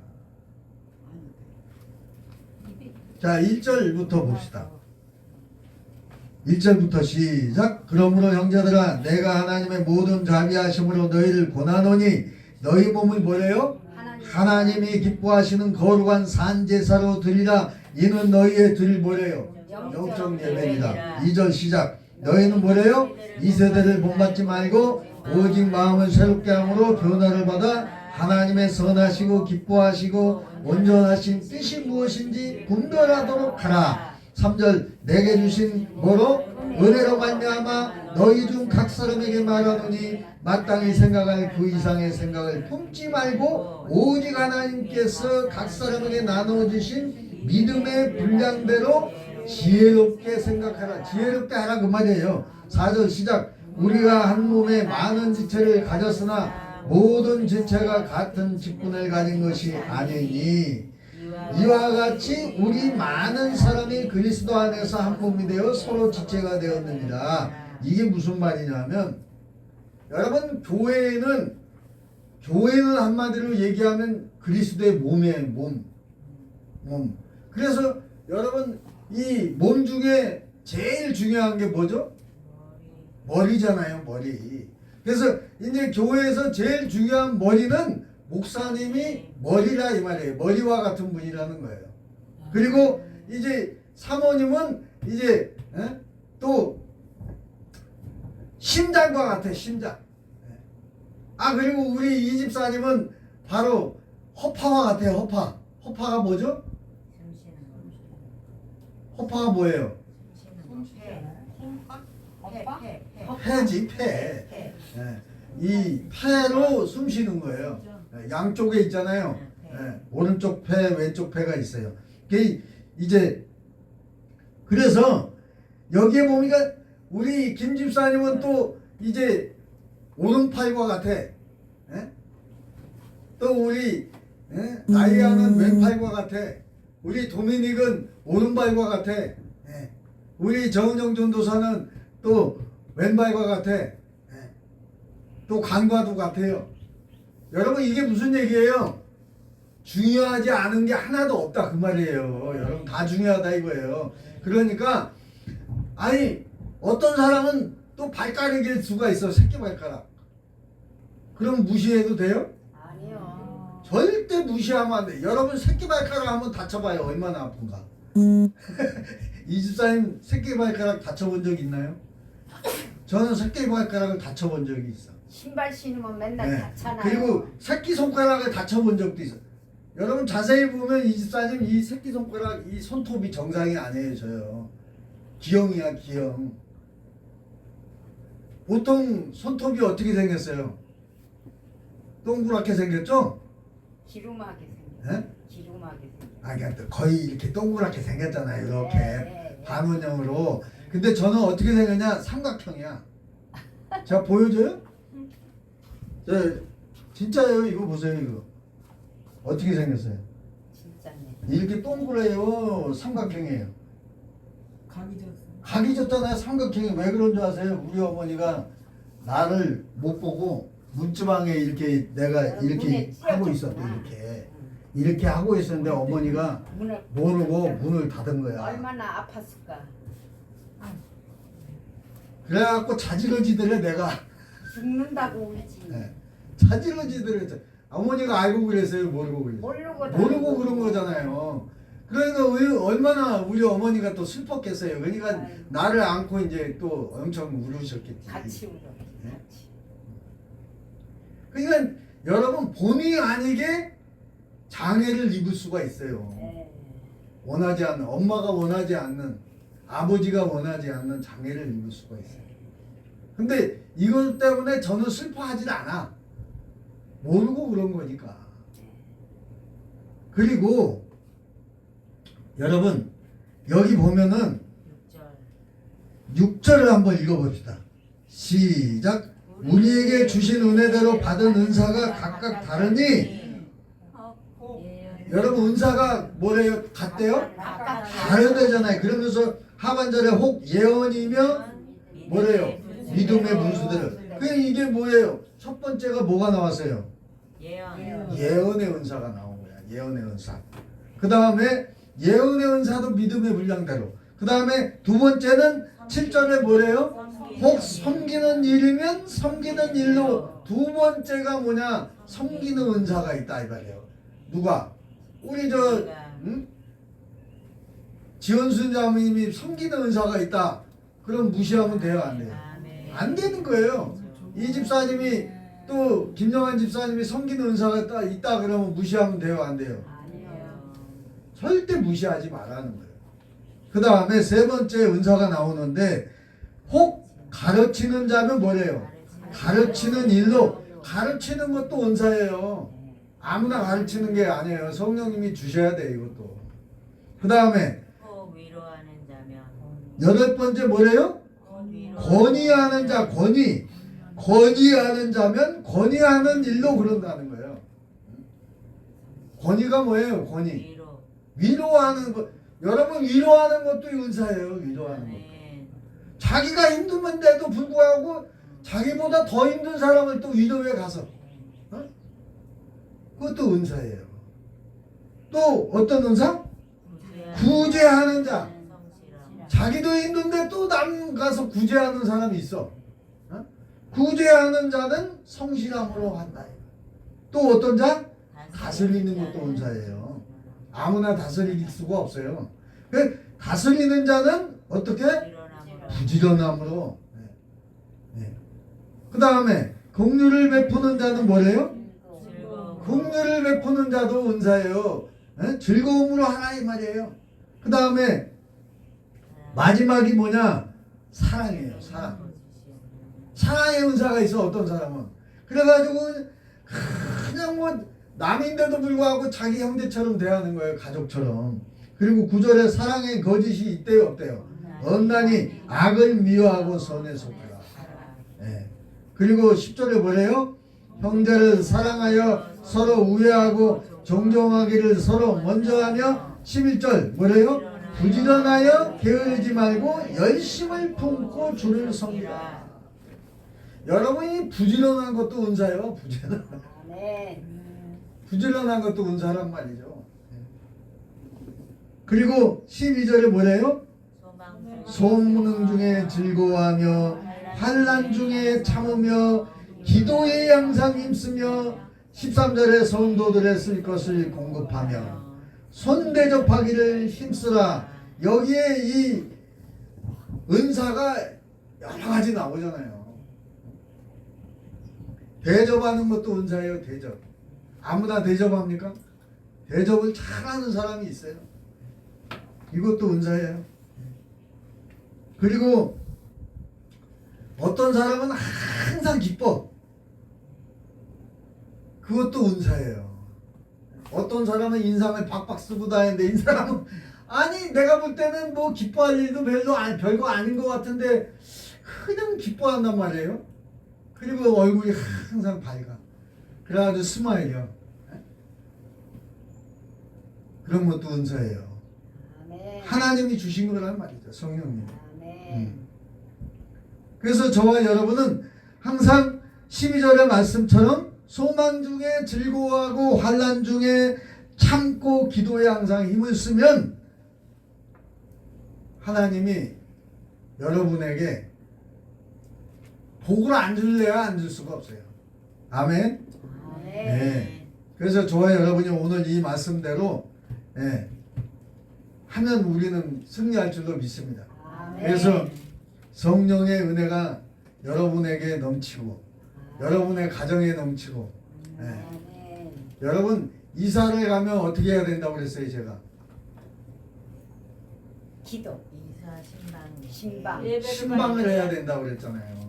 1절부터 봅시다. 1절부터 시작. 그러므로 형제들아, 내가 하나님의 모든 자비하심으로 너희를 권하노니 너희 몸을 뭐래요? 하나님이 기뻐하시는 거룩한 산제사로 드리라. 이는 너희의 드릴 뭐래요? 영적 예배니라. 2절 시작. 너희는 뭐래요? 이 세대를 본받지 말고 오직 마음을 새롭게 함으로 변화를 받아 하나님의 선하시고 기뻐하시고 온전하신 뜻이 무엇인지 분별하도록 하라. 3절 내게 주신 뭐로? 은혜로 말미암아 너희 중 각 사람에게 말하노니 마땅히 생각할 그 이상의 생각을 품지 말고 오직 하나님께서 각 사람에게 나누어 주신 믿음의 분량대로 지혜롭게 생각하라. 지혜롭게 하라 그 말이에요. 4절 시작. 우리가 한 몸에 많은 지체를 가졌으나 모든 지체가 같은 직분을 가진 것이 아니니 이와 같이 우리 많은 사람이 그리스도 안에서 한 몸이 되어 서로 지체가 되었느니라. 이게 무슨 말이냐면, 여러분, 교회는 한마디로 얘기하면 그리스도의 몸이에요. 몸. 그래서 여러분, 이 몸 중에 제일 중요한 게 뭐죠? 머리잖아요, 머리. 그래서 이제 교회에서 제일 중요한 머리는 목사님이 머리라 이 말이에요. 머리와 같은 분이라는 거예요. 그리고 이제 사모님은 이제 또 심장과 같아, 심장. 그리고 우리 이 집사님은 바로 허파와 같아요, 허파. 허파가 뭐죠? 허파가 뭐예요? 폐지, 폐. 이 폐로 숨 쉬는 거예요. 양쪽에 있잖아요. 예, 오른쪽 폐, 왼쪽 폐가 있어요. 이제 그래서 여기에 보니까 우리 김 집사님은 또 이제 오른팔과 같아. 예? 또 우리 나이아는 왼팔과 같아. 우리 도미닉은 오른발과 같아. 예. 우리 정은정 전도사는 또 왼발과 같아. 예. 또 간과도 같아요. 여러분 이게 무슨 얘기예요? 중요하지 않은 게 하나도 없다 그 말이에요. 여러분 다 중요하다 이거예요. 그러니까 아니 어떤 사람은 또 발가락일 수가 있어. 새끼 발가락. 그럼 무시해도 돼요? 아니요. 절대 무시하면 안 돼. 여러분 새끼 발가락 한번 다쳐봐요. 얼마나 아픈가. 이 집사님 새끼 발가락 다쳐본 적 있나요? 저는 새끼 발가락을 다쳐본 적이 있어. 신발 신으면 맨날 네. 다잖아요. 그리고 새끼 손가락을 다쳐본 적도 있어. 여러분 자세히 보면 이 집사님 이 새끼 손가락 이 손톱이 정상이 아니에요. 저요. 기형이야 기형. 보통 손톱이 어떻게 생겼어요? 동그랗게 생겼죠? 기름하게 생겨. 예? 기름하게 생겨. 아, 그러니까 거의 이렇게 동그랗게 생겼잖아요. 이렇게 네. 반원형으로. 근데 저는 어떻게 생겼냐? 삼각형이야. 제가 보여줘요? 저 진짜예요. 이거 보세요. 이거 어떻게 생겼어요? 진짜네. 이렇게 동그래요. 삼각형이에요. 각이 졌어. 각이 졌잖아요. 삼각형이 왜 그런 줄 아세요? 우리 어머니가 나를 못 보고 문지방에 이렇게 내가 이렇게 문에 하고 찢어졌구나. 있었대. 이렇게 하고 있었는데 어머니가 문을 모르고 문을 닫은 거야. 얼마나 아팠을까. 그래갖고 자지러지더래 내가. 죽는다고 울지. 네. 자지러지더래. 어머니가 알고 그랬어요? 모르고 그랬어요? 모르고 그런 거잖아요. 그러니까 얼마나 우리 어머니가 또 슬펐겠어요. 그러니까 아이고. 나를 안고 이제 또 엄청 울으셨겠지. 같이 울어. 네? 같이. 그러니까 여러분 본의 아니게 장애를 입을 수가 있어요. 네. 원하지 않는 엄마가 원하지 않는 아버지가 원하지 않는 장애를 입을 수가 있어요. 근데 이것 때문에 저는 슬퍼하지 않아. 모르고 그런 거니까. 그리고 여러분 여기 보면은 6절을 한번 읽어봅시다. 시작. 우리에게 주신 은혜대로 받은 은사가 각각 다르니. 여러분 은사가 뭐래요? 같대요? 각각 다르대잖아요. 그러면서 하반절에 혹 예언이며 뭐래요? 믿음의 분수대로. 그 이게 뭐예요? 첫 번째가 뭐가 나왔어요? 예언의 은사가 나온 거야. 예언의 은사. 그 다음에 예언의 은사도 믿음의 분량대로. 그 다음에 두 번째는 7절에 뭐래요? 혹 섬기는 일이면 섬기는 일로. 두 번째가 뭐냐? 섬기는 은사가 있다 이 말이에요. 누가? 우리 지원순 자매님이 섬기는 은사가 있다. 그럼 무시하면 돼요, 안 돼요? 안 되는 거예요. 이 집사님이 또 김영환 집사님이 섬기는 은사가 있다 그러면 무시하면 돼요, 안 돼요? 아니에요. 절대 무시하지 말라는 거예요. 그 다음에 세 번째 은사가 나오는데 혹 가르치는 자면 뭐래요? 가르치는 일로. 가르치는 것도 은사예요. 아무나 가르치는 게 아니에요. 성령님이 주셔야 돼 이것도. 그 다음에 위로하는 자면 여덟 번째 뭐래요? 권위하는 자. 권위하는 자면 권위하는 일로 그런다는 거예요. 권위가 뭐예요? 권위. 위로하는 것. 여러분 위로하는 것도 은사예요. 위로하는 것. 자기가 힘든데도 불구하고 자기보다 더 힘든 사람을 또 위로해 가서 그것도 은사예요. 또 어떤 은사? 구제하는 자. 자기도 힘든데 또 남 가서 구제하는 사람이 있어. 구제하는 자는 성실함으로 한다. 또 어떤 자? 다스리는 것도 은사예요. 아무나 다스릴 수가 없어요. 다스리는 자는 어떻게? 부지런함으로. 그 다음에 긍휼을 베푸는 자는 뭐래요? 긍휼을 베푸는 자도 은사예요. 즐거움으로 하라 이 말이에요. 그 다음에 마지막이 뭐냐? 사랑이에요. 사랑. 사랑의 은사가 있어. 어떤 사람은 그래가지고 그냥 뭐 남인데도 불구하고 자기 형제처럼 대하는 거예요. 가족처럼. 그리고 9절에 사랑의 거짓이 있대요 없대요? 엄나니 악을 미워하고 선에 속하라. 예. 그리고 10절에 뭐래요? 형제를 사랑하여 서로 우애하고 존경하기를 서로 먼저 하며 11절 뭐래요? 부지런하여 게으르지 말고 열심을 품고 주를 섬기라. 여러분이 부지런한 것도 은사예요. 부지런한 것도 은사란 말이죠. 그리고 12절에 뭐래요? 소망 중에 즐거워하며 환난 중에 참으며 기도에 항상 힘쓰며 13절에 성도들의 쓸 것을 공급하며 손대접하기를 힘쓰라. 여기에 이 은사가 여러 가지 나오잖아요. 대접하는 것도 은사예요. 대접. 아무나 대접합니까? 대접을 잘하는 사람이 있어요. 이것도 은사예요. 그리고 어떤 사람은 항상 기뻐. 그것도 은사예요. 어떤 사람은 인상을 박박 쓰고 다니는데 이 사람은 아니 내가 볼 때는 뭐 기뻐할 일도 별거 아닌 것 같은데 그냥 기뻐한단 말이에요. 그리고 얼굴이 항상 밝아. 그래가지고 스마일이요. 그런 것도 은사예요. 하나님이 주신 거란 말이죠. 성령님. 그래서 저와 여러분은 항상 12절의 말씀처럼 소망 중에 즐거워하고 환난 중에 참고 기도에 항상 힘을 쓰면 하나님이 여러분에게 복을 안 줄래야 안 줄 수가 없어요. 아멘. 네. 그래서 저와 여러분이 오늘 이 말씀대로 하면 우리는 승리할 줄로 믿습니다. 그래서 성령의 은혜가 여러분에게 넘치고 여러분의 가정에 넘치고 여러분 이사를 가면 어떻게 해야 된다고 그랬어요? 제가 기도, 신방 신방을 해야 된다고 그랬잖아요.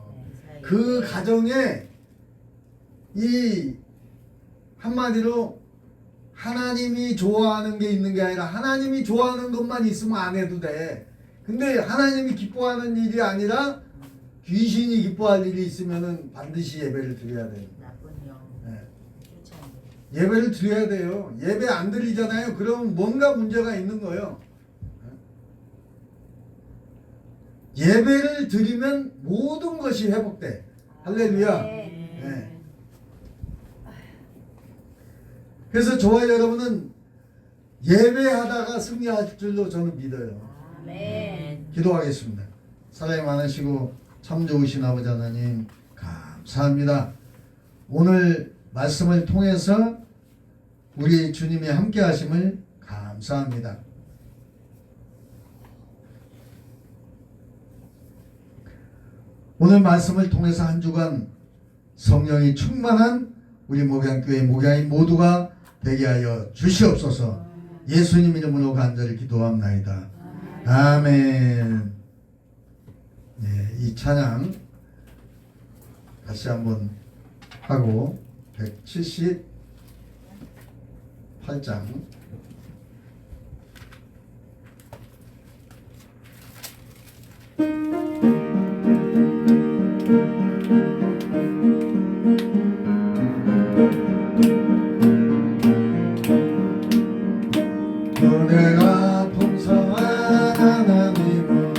그 가정에 이 한마디로 하나님이 좋아하는 게 있는 게 아니라 하나님이 좋아하는 것만 있으면 안 해도 돼. 근데 하나님이 기뻐하는 일이 아니라 귀신이 기뻐할 일이 있으면은 반드시 예배를 드려야 돼요. 예배를 드려야 돼요. 예배 안 드리잖아요. 그러면 뭔가 문제가 있는 거예요. 예배를 드리면 모든 것이 회복돼. 할렐루야. 그래서 저와 여러분은 예배하다가 승리할 줄로 저는 믿어요. 기도하겠습니다. 사랑이 많으시고 참 좋으신 아버지 하나님 감사합니다. 오늘 말씀을 통해서 우리 주님이 함께 하심을 감사합니다. 오늘 말씀을 통해서 한 주간 성령이 충만한 우리 목양교회 목양인 모두가 되게 하여 주시옵소서. 예수님 이름으로 간절히 기도합나이다. 아멘. 네, 이 찬양 다시 한번 하고 178장 은혜가 풍성한 하나님은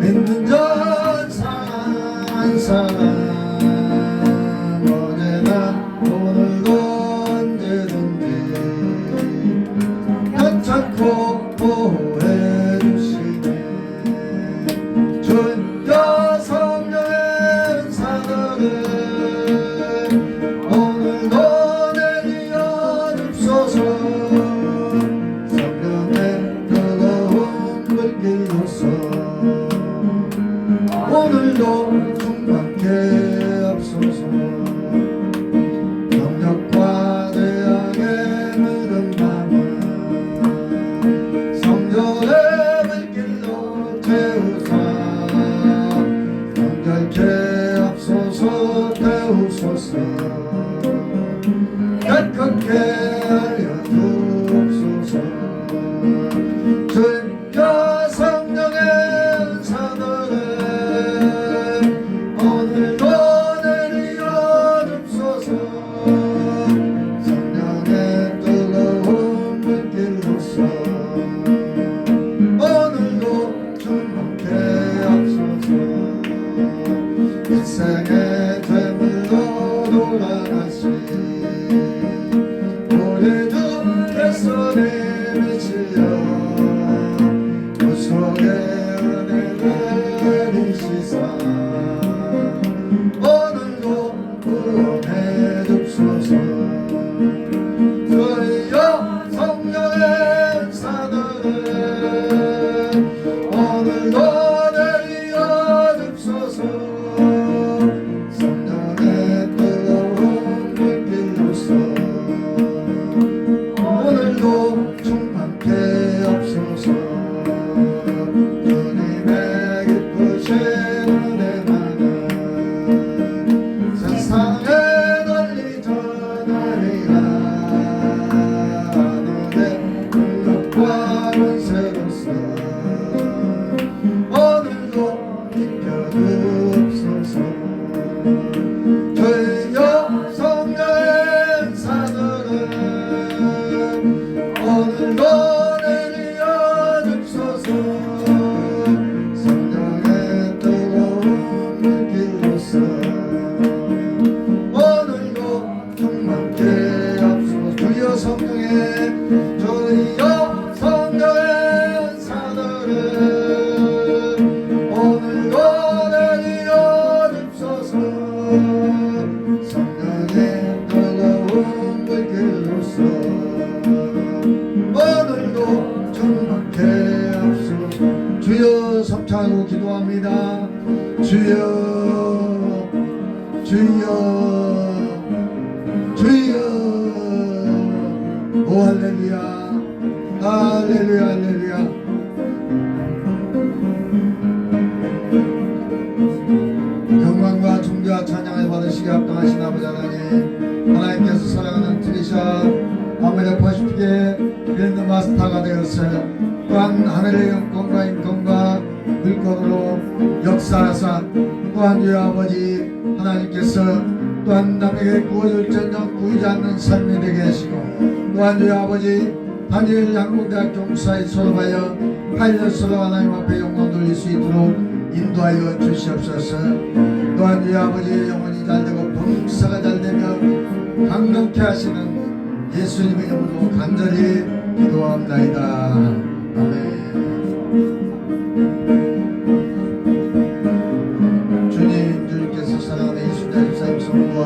믿는 자 산 사람 언제나 오늘도 언제든지 내리시사 오늘도 구원해 줍소서. 저희여 성령의 사도를 오늘도 내려 줍소서. 성령의 뜨거운 불길로서 오늘도 충만케 없소서. 주님의 기쁘신 은혜만은 세상에 널리 전하리라. 하늘의 능력과 권세로서 오늘도 입혀주옵소서. 저희여 성령의 사도를 오늘도 내려 줍소서. 성령의 뜨거운 물길로서 오늘도 충만케 앞서서 주여 성령의 주여 성령의 사도를 오늘도 내려 줍소서. 성령의 뜨거운 물길로서 오늘도 충만케 앞서서 주여 성창하고 기도합니다. 주여 주여 주여 오 할렐루야 할렐루야 할렐루야. 영광과 존귀와 찬양을 받으시기 합당하신 아버지 하나님, 하나님께서 사랑하는 트리샤 아무리 퍼시픽의 랜드 마스터가 되었어요. 또한 하늘의 영광과 인권과 물건으로 역사하사 또한 주의 아버지 하나님께서 또한 남에게 구워줄전정 구이지 않는 삶이 되게 하시고 또한 주의 아버지 다니엘 양궁대학교 목사에 졸업하여 파일럿으로 하나님 앞에 영광 돌릴 수 있도록 인도하여 주시옵소서. 또한 주의 아버지의 영혼이 잘되고 봉사가 잘되며 강건케 하시는 예수님의 이름으로 간절히 기도합나이다. 아멘. 주님께서 사랑하는 예수님 집사님 성부와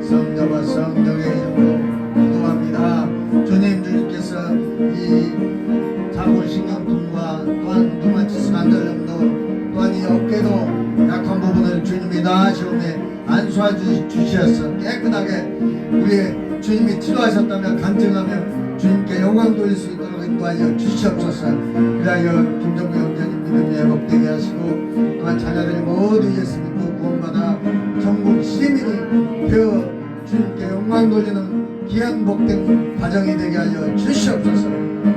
성자와 성령의 이름으로 기도합니다. 주님께서 이 자골신경통과 또한 류마티스 관절염도 또한 이 어깨도 약한 부분을 주님이 나으시오매 안수하 주시어서 깨끗하게 우리의 주님이 치료하셨다며 간증하며 주님께 영광 돌릴 수 있도록 인도하여 주시옵소서. 그리하여 김정구 형제님 믿음이 회복되게 하시고 또한 자녀들이 모두 예수 믿고 구원받아 전국 시민이 되어 주님께 영광 돌리는 귀한 복된 가정이 되게 하여 주시옵소서.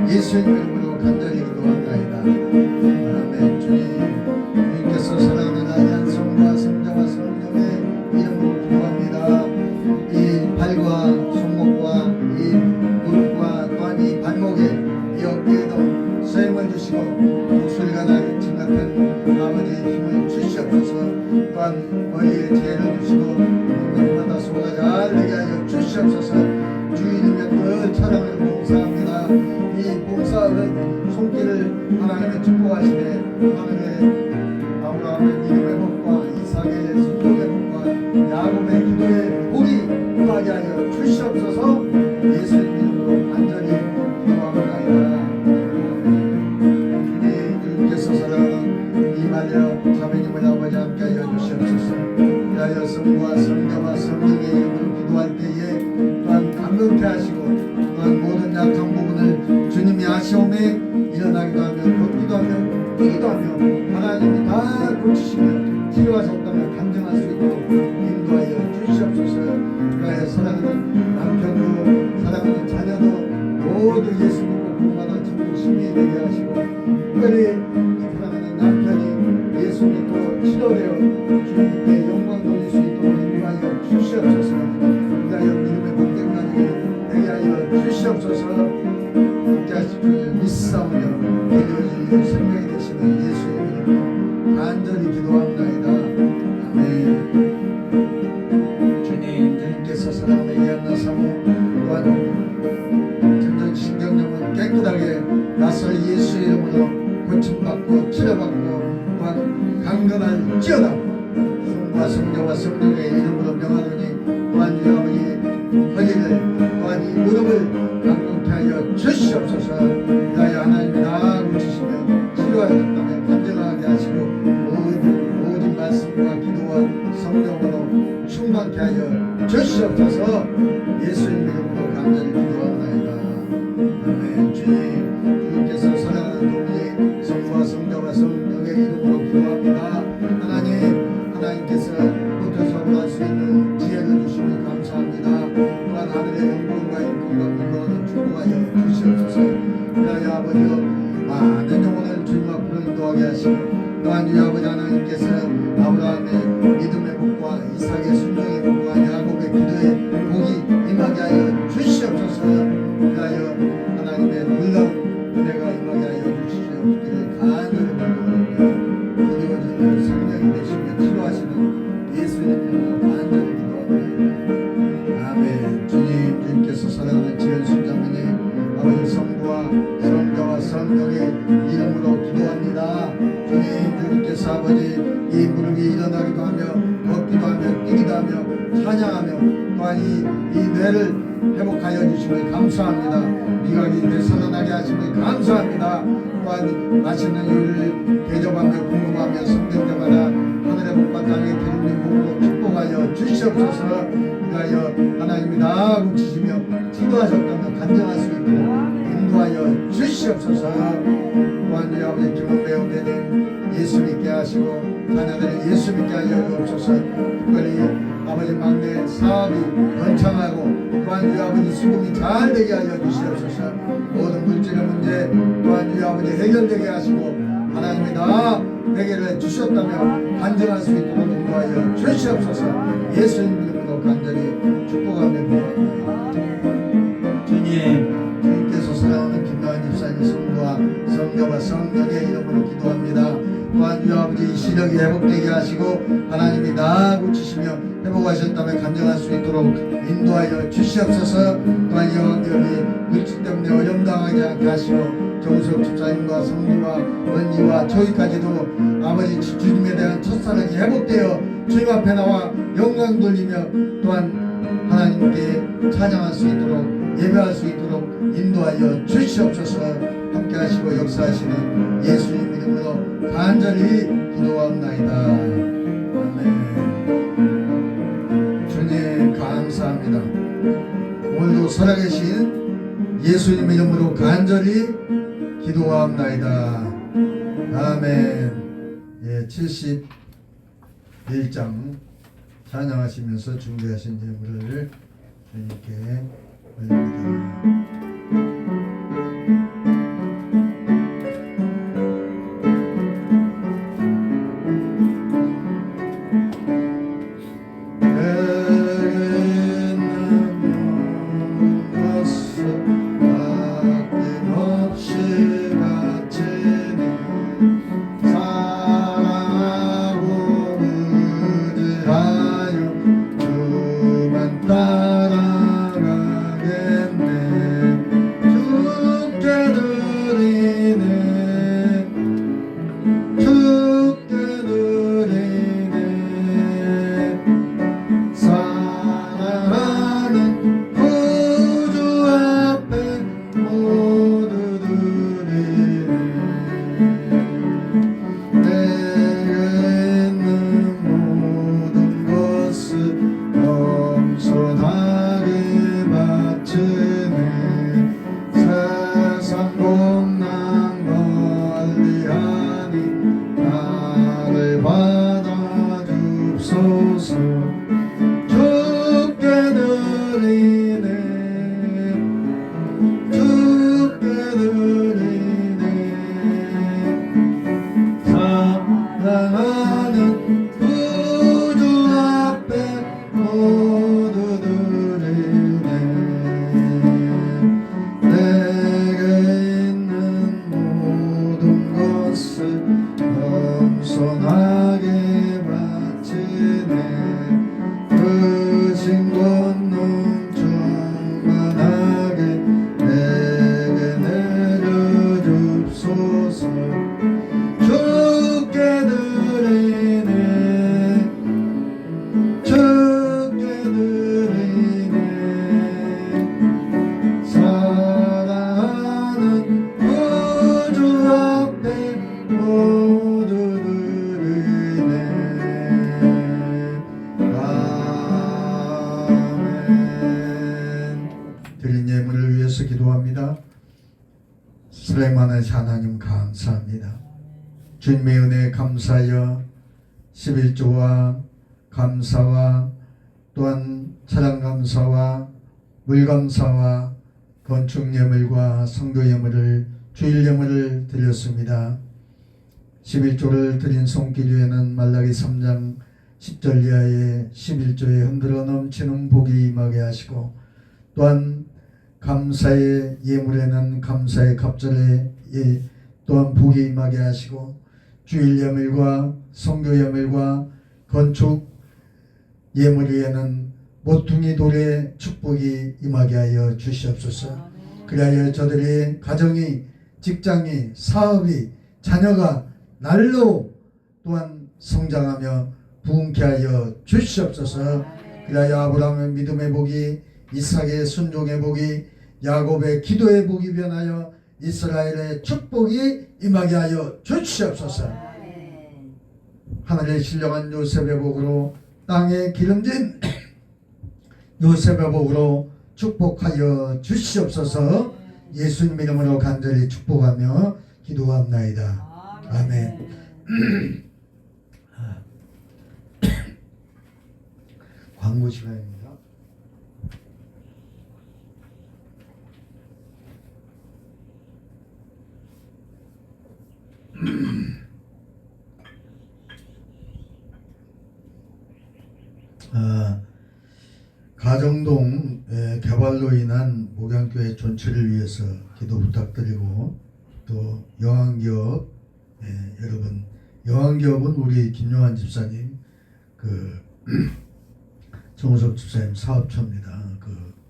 예수님 이름으로 간절히 기도합나이다. 아멘. 주님께서 사랑하는 아이한 성부와 성자와 성령의 이름으로 기도합니다. 이 발과 손목과 이 무릎과 또한 이 발목에 이 어깨에도 쇠임을 주시고 목소리가 나는 침 같은 아버지의 힘을 주시옵소서. 또한 머리에 지혜를 주시고 눈마다 소가 잘 되게 하여 주시옵소서. 주인님의 그 차량을 봉사합니다. 이 봉사하는 손길을 하나님의 축복하시되 하늘의 아브라함의 믿음의 복과 이삭의 순종의 복과 야곱의 기도의 복이 임하게 하여 주시옵소서. 예수님 이름으로 간절히 기도합니다. 주님께서 사랑하는 이마리아 자매님을 아버지 함께 하여 주시옵소서. 하여 성부와 성자와 성령의 이름으로 기도할 때에 또한 감격케 하시고 또한 모든 약한 부분을 주님이 아시오매 일어나기도 하며 걷기도 하며 뛰기도 하며 하나님이 다 고치시며 치료하셨다며 간증할 수 있도록 인도하여 주시옵소서. 그러하여 사랑하는 남편도 사랑하는 자녀도 모두 예수 믿고 구원받아 전국 시민이 되게 하시고 특별히 사랑하는 남편이 예수 믿고 치료되어 주님께 영광 돌릴 수 있도록 인도하여 주시옵소서. 그러하여 믿음의 복된 가정이 되게 하여 주시옵소서. 함께 하실 줄 믿사오며 이루어질 생명이 되시는 예수의 이름으로 간절히 기도합나이다. 아멘. 주님께서 사랑하는 이한나 사모 또한 전전신경염은 깨끗하게 낯설 예수의 이름으로 고침받고 치료받고 또한 경건할지어다. 성부와 성자와 성령의 이름으로 명하노니 또한 주 아버지 허리를 또한 이 무릎을 강건케 하여 주시옵소서. 위하여 하나님이 나아가고 주시며 치료하셨다면 간절하게 하시고 모든 말씀과 기도와 성령으로 충만케 하여 주시옵소서. 예수님 이름으로 간절히 기도하옵나이다. 아멘. 주님께서 사랑하는 동지 성부와 성자와 성령의 이름으로 기도합니다. 하나님께서 붙어서 할 수 있는 지혜를 주시니 감사합니다. 또한 하늘의 영광과 인권과 물건을 축복하여 주시옵소서. 위하여 아버지여 많은 영혼을 주님 앞으로 인도하게 하시고 또한 이 아버지 하나님께서 아브라함의 믿음의 복과 이삭의 순종의 복과 야곱의 기도의 복이 임하게 하여 주시옵소서. 위하여 하나님의 놀라운 은혜가 임하게 하여 주시옵기를 간절히 바라옵나이다. 이루어지는 성령이 되시며 치료하시는 예수님 이름으로 간절히 기도합니다. 아멘. 주님께서 사랑하는 지은 순자매님 아버지 성부와 성자와 성령의 이름으로 기도합니다. 주님께서 아버지 이 무릎이 일어나기도 하며 걷기도 하며 뛰기도 하며 찬양하며 또한 이 뇌를 회복하여 주시면 감사합니다. 미각이 되살아나게 하시면 감사합니다. 또한 맛있는 요리를 대접하며 궁금하며 성령 때마다 하늘의 복과 땅의 기름진 복으로 축복하여 주시옵소서. 위하여 하나님이 나아가고 주시며 기도하셨다면 간증할 수 있도록 인도하여 주시옵소서. 또한 이 아버지 김은배 형제님 예수 믿게 하시고 자녀들이 예수 믿게 하여 주옵소서. 특별히 아버지 막내 사업이 번창하고 또한 이 아버지 수금이 잘 되게 하여 주시옵소서. 모든 물질의 문제 또한 이 아버지 해결되게 하시고 하나님이 다 해결해 주셨다며 간증할 수 있도록 인도하여 주시옵소서. 예수님 이름으로 간절히 축복하며 기도합니다. 주님께서 사랑하는 김나은 집사님 성부와 성자와 성령의 이름으로 기도합니다. 또한 주 아버지 시력이 회복되게 하시고 하나님이 나아고 주시며 회복하셨다면 간증할 수 있도록 인도하여 주시옵소서. 또한 영역이 물질 때문에 어려움당하지 않게 하시고 정수혁 집사님과 성리와 언니와 저희까지도 아버지 주님에 대한 첫사랑이 회복되어 주님 앞에 나와 영광 돌리며 또한 하나님께 찬양할 수 있도록 예배할 수 있도록 인도하여 주시옵소서. 함께 하시고 역사하시는 예수님 이름으로 간절히 기도하옵나이다. 아멘. 주님 감사합니다. 오늘도 살아계신 예수님 이름으로 간절히 기도하옵나이다. 아멘. 예, 71장 찬양하시면서 준비하신 예물을 주님께 올립니다. 주께 드리네 모두 들으네. 아멘. 드린 예물을 위해서 기도합니다. 사랑하는 하나님 감사합니다. 주님의 은혜에 감사하여 11조와 감사와 또한 찬양 감사와 물 감사와 건축 예물과 성교 예물을 주일 예물을 드렸습니다. 11조를 드린 손길 위에는 말라기 3장 10절 이하의 11조에 흔들어 넘치는 복이 임하게 하시고 또한 감사의 예물에는 감사의 갑절에 또한 복이 임하게 하시고 주일 예물과 성교 예물과 건축 예물 위에는 모퉁이 돌의 축복이 임하게 하여 주시옵소서. 그리하여 저들의 가정이 직장이 사업이 자녀가 날로 또한 성장하며 부흥케 하여 주시옵소서. 그리하여 아브라함의 믿음의 복이 이삭의 순종의 복이 야곱의 기도의 복이 변하여 이스라엘의 축복이 임하게 하여 주시옵소서. 하늘의 신령한 요셉의 복으로 땅에 기름진 요셉의 복으로 축복하여 주시옵소서. 예수님 이름으로 간절히 축복하며 기도합나이다. 아멘. 광고 시간입니다. 가정동 개발로 인한 목양교회 전체를 위해서 기도 부탁드리고 또 영안기업 여러분 영안기업은 우리 김용환 집사님 정우섭 집사님 사업처입니다.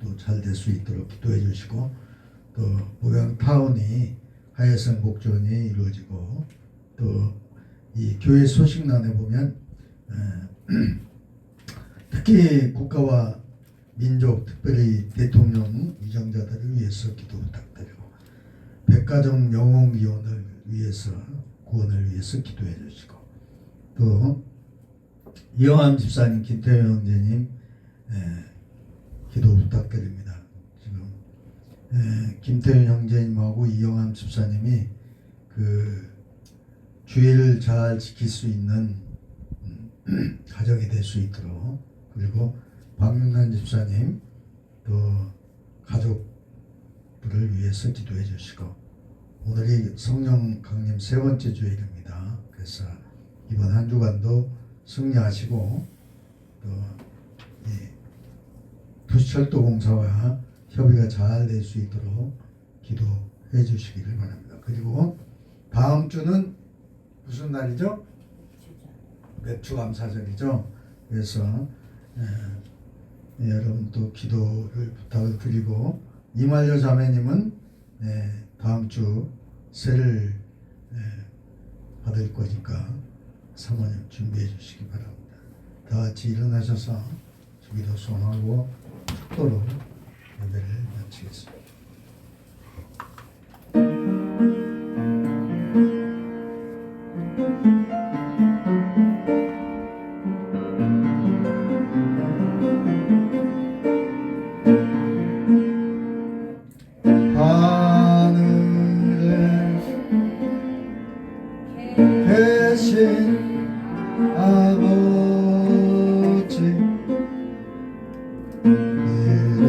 또 잘 될 수 있도록 기도해 주시고 또 목양타운이 하예성 목전이 이루어지고 또 이 교회 소식란에 보면 특히 국가와 민족 특별히 대통령 위정자들을 위해서 기도 부탁드리고 백가정 영혼기원을 위해서 구원을 위해서 기도해 주시고 또 이영암 집사님 김태현 형제님 기도 부탁드립니다. 지금 김태현 형제님하고 이영암 집사님이 주의를 잘 지킬 수 있는 가정이 될 수 있도록 그리고 박윤란 집사님 또 가족들을 위해서 기도해 주시고 오늘이 성령 강림 세 번째 주일입니다. 그래서 이번 한 주간도 승리하시고 또 부시철도 공사와 협의가 잘 될 수 있도록 기도해 주시기를 바랍니다. 그리고 다음 주는 무슨 날이죠? 맥주감사절이죠. 그래서 여러분 또 기도를 부탁을 드리고 이말려 자매님은 다음 주 세를 받을 거니까 사모님 준비해 주시기 바랍니다. 다 같이 일어나셔서 주기도 소원하고 축도로 예배를 마치겠습니다. 아버지 이름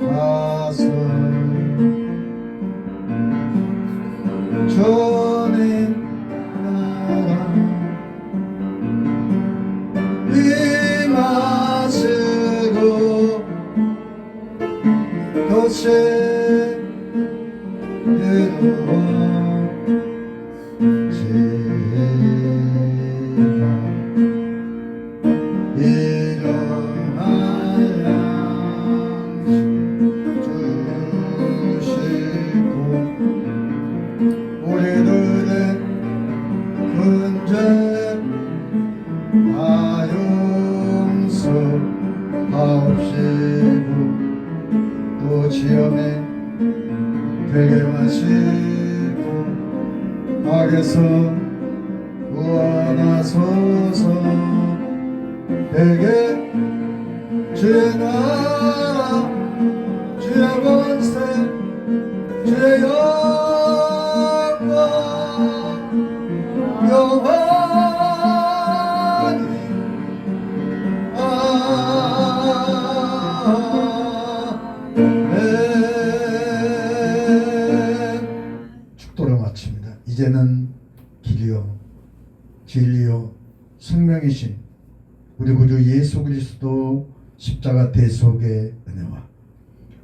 걸어가서 주님 나라 임하시고 도시대로 우리 악에서 구원하소서. 내게 주의 나라 주의 권세 주의 영광 영원히 아멘. 축도를 마칩니다. 이제는 길이요 진리요 생명이신 우리 구주 예수 그리스도 십자가 대속의 은혜와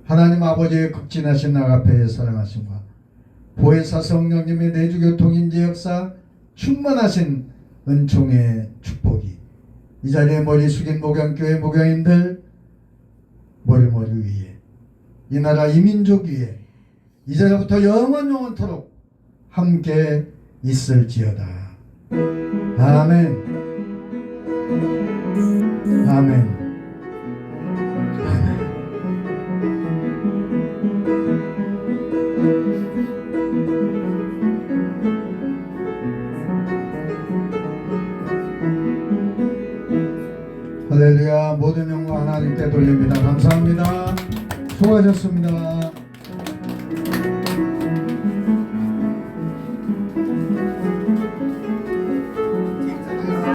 하나님 아버지의 극진하신 나가페의 사랑하심과 보혜사 성령님의 내주교통 인재 역사 충만하신 은총의 축복이 이 자리에 머리 숙인 목양교회 목양인들 머리 위에 이 나라 이민족 위에 이제부터 영원토록 함께 있을지어다. 아멘. 아멘. 아멘. 할렐루야. 모든 영광 하나님께 돌립니다. 감사합니다. 수고하셨습니다.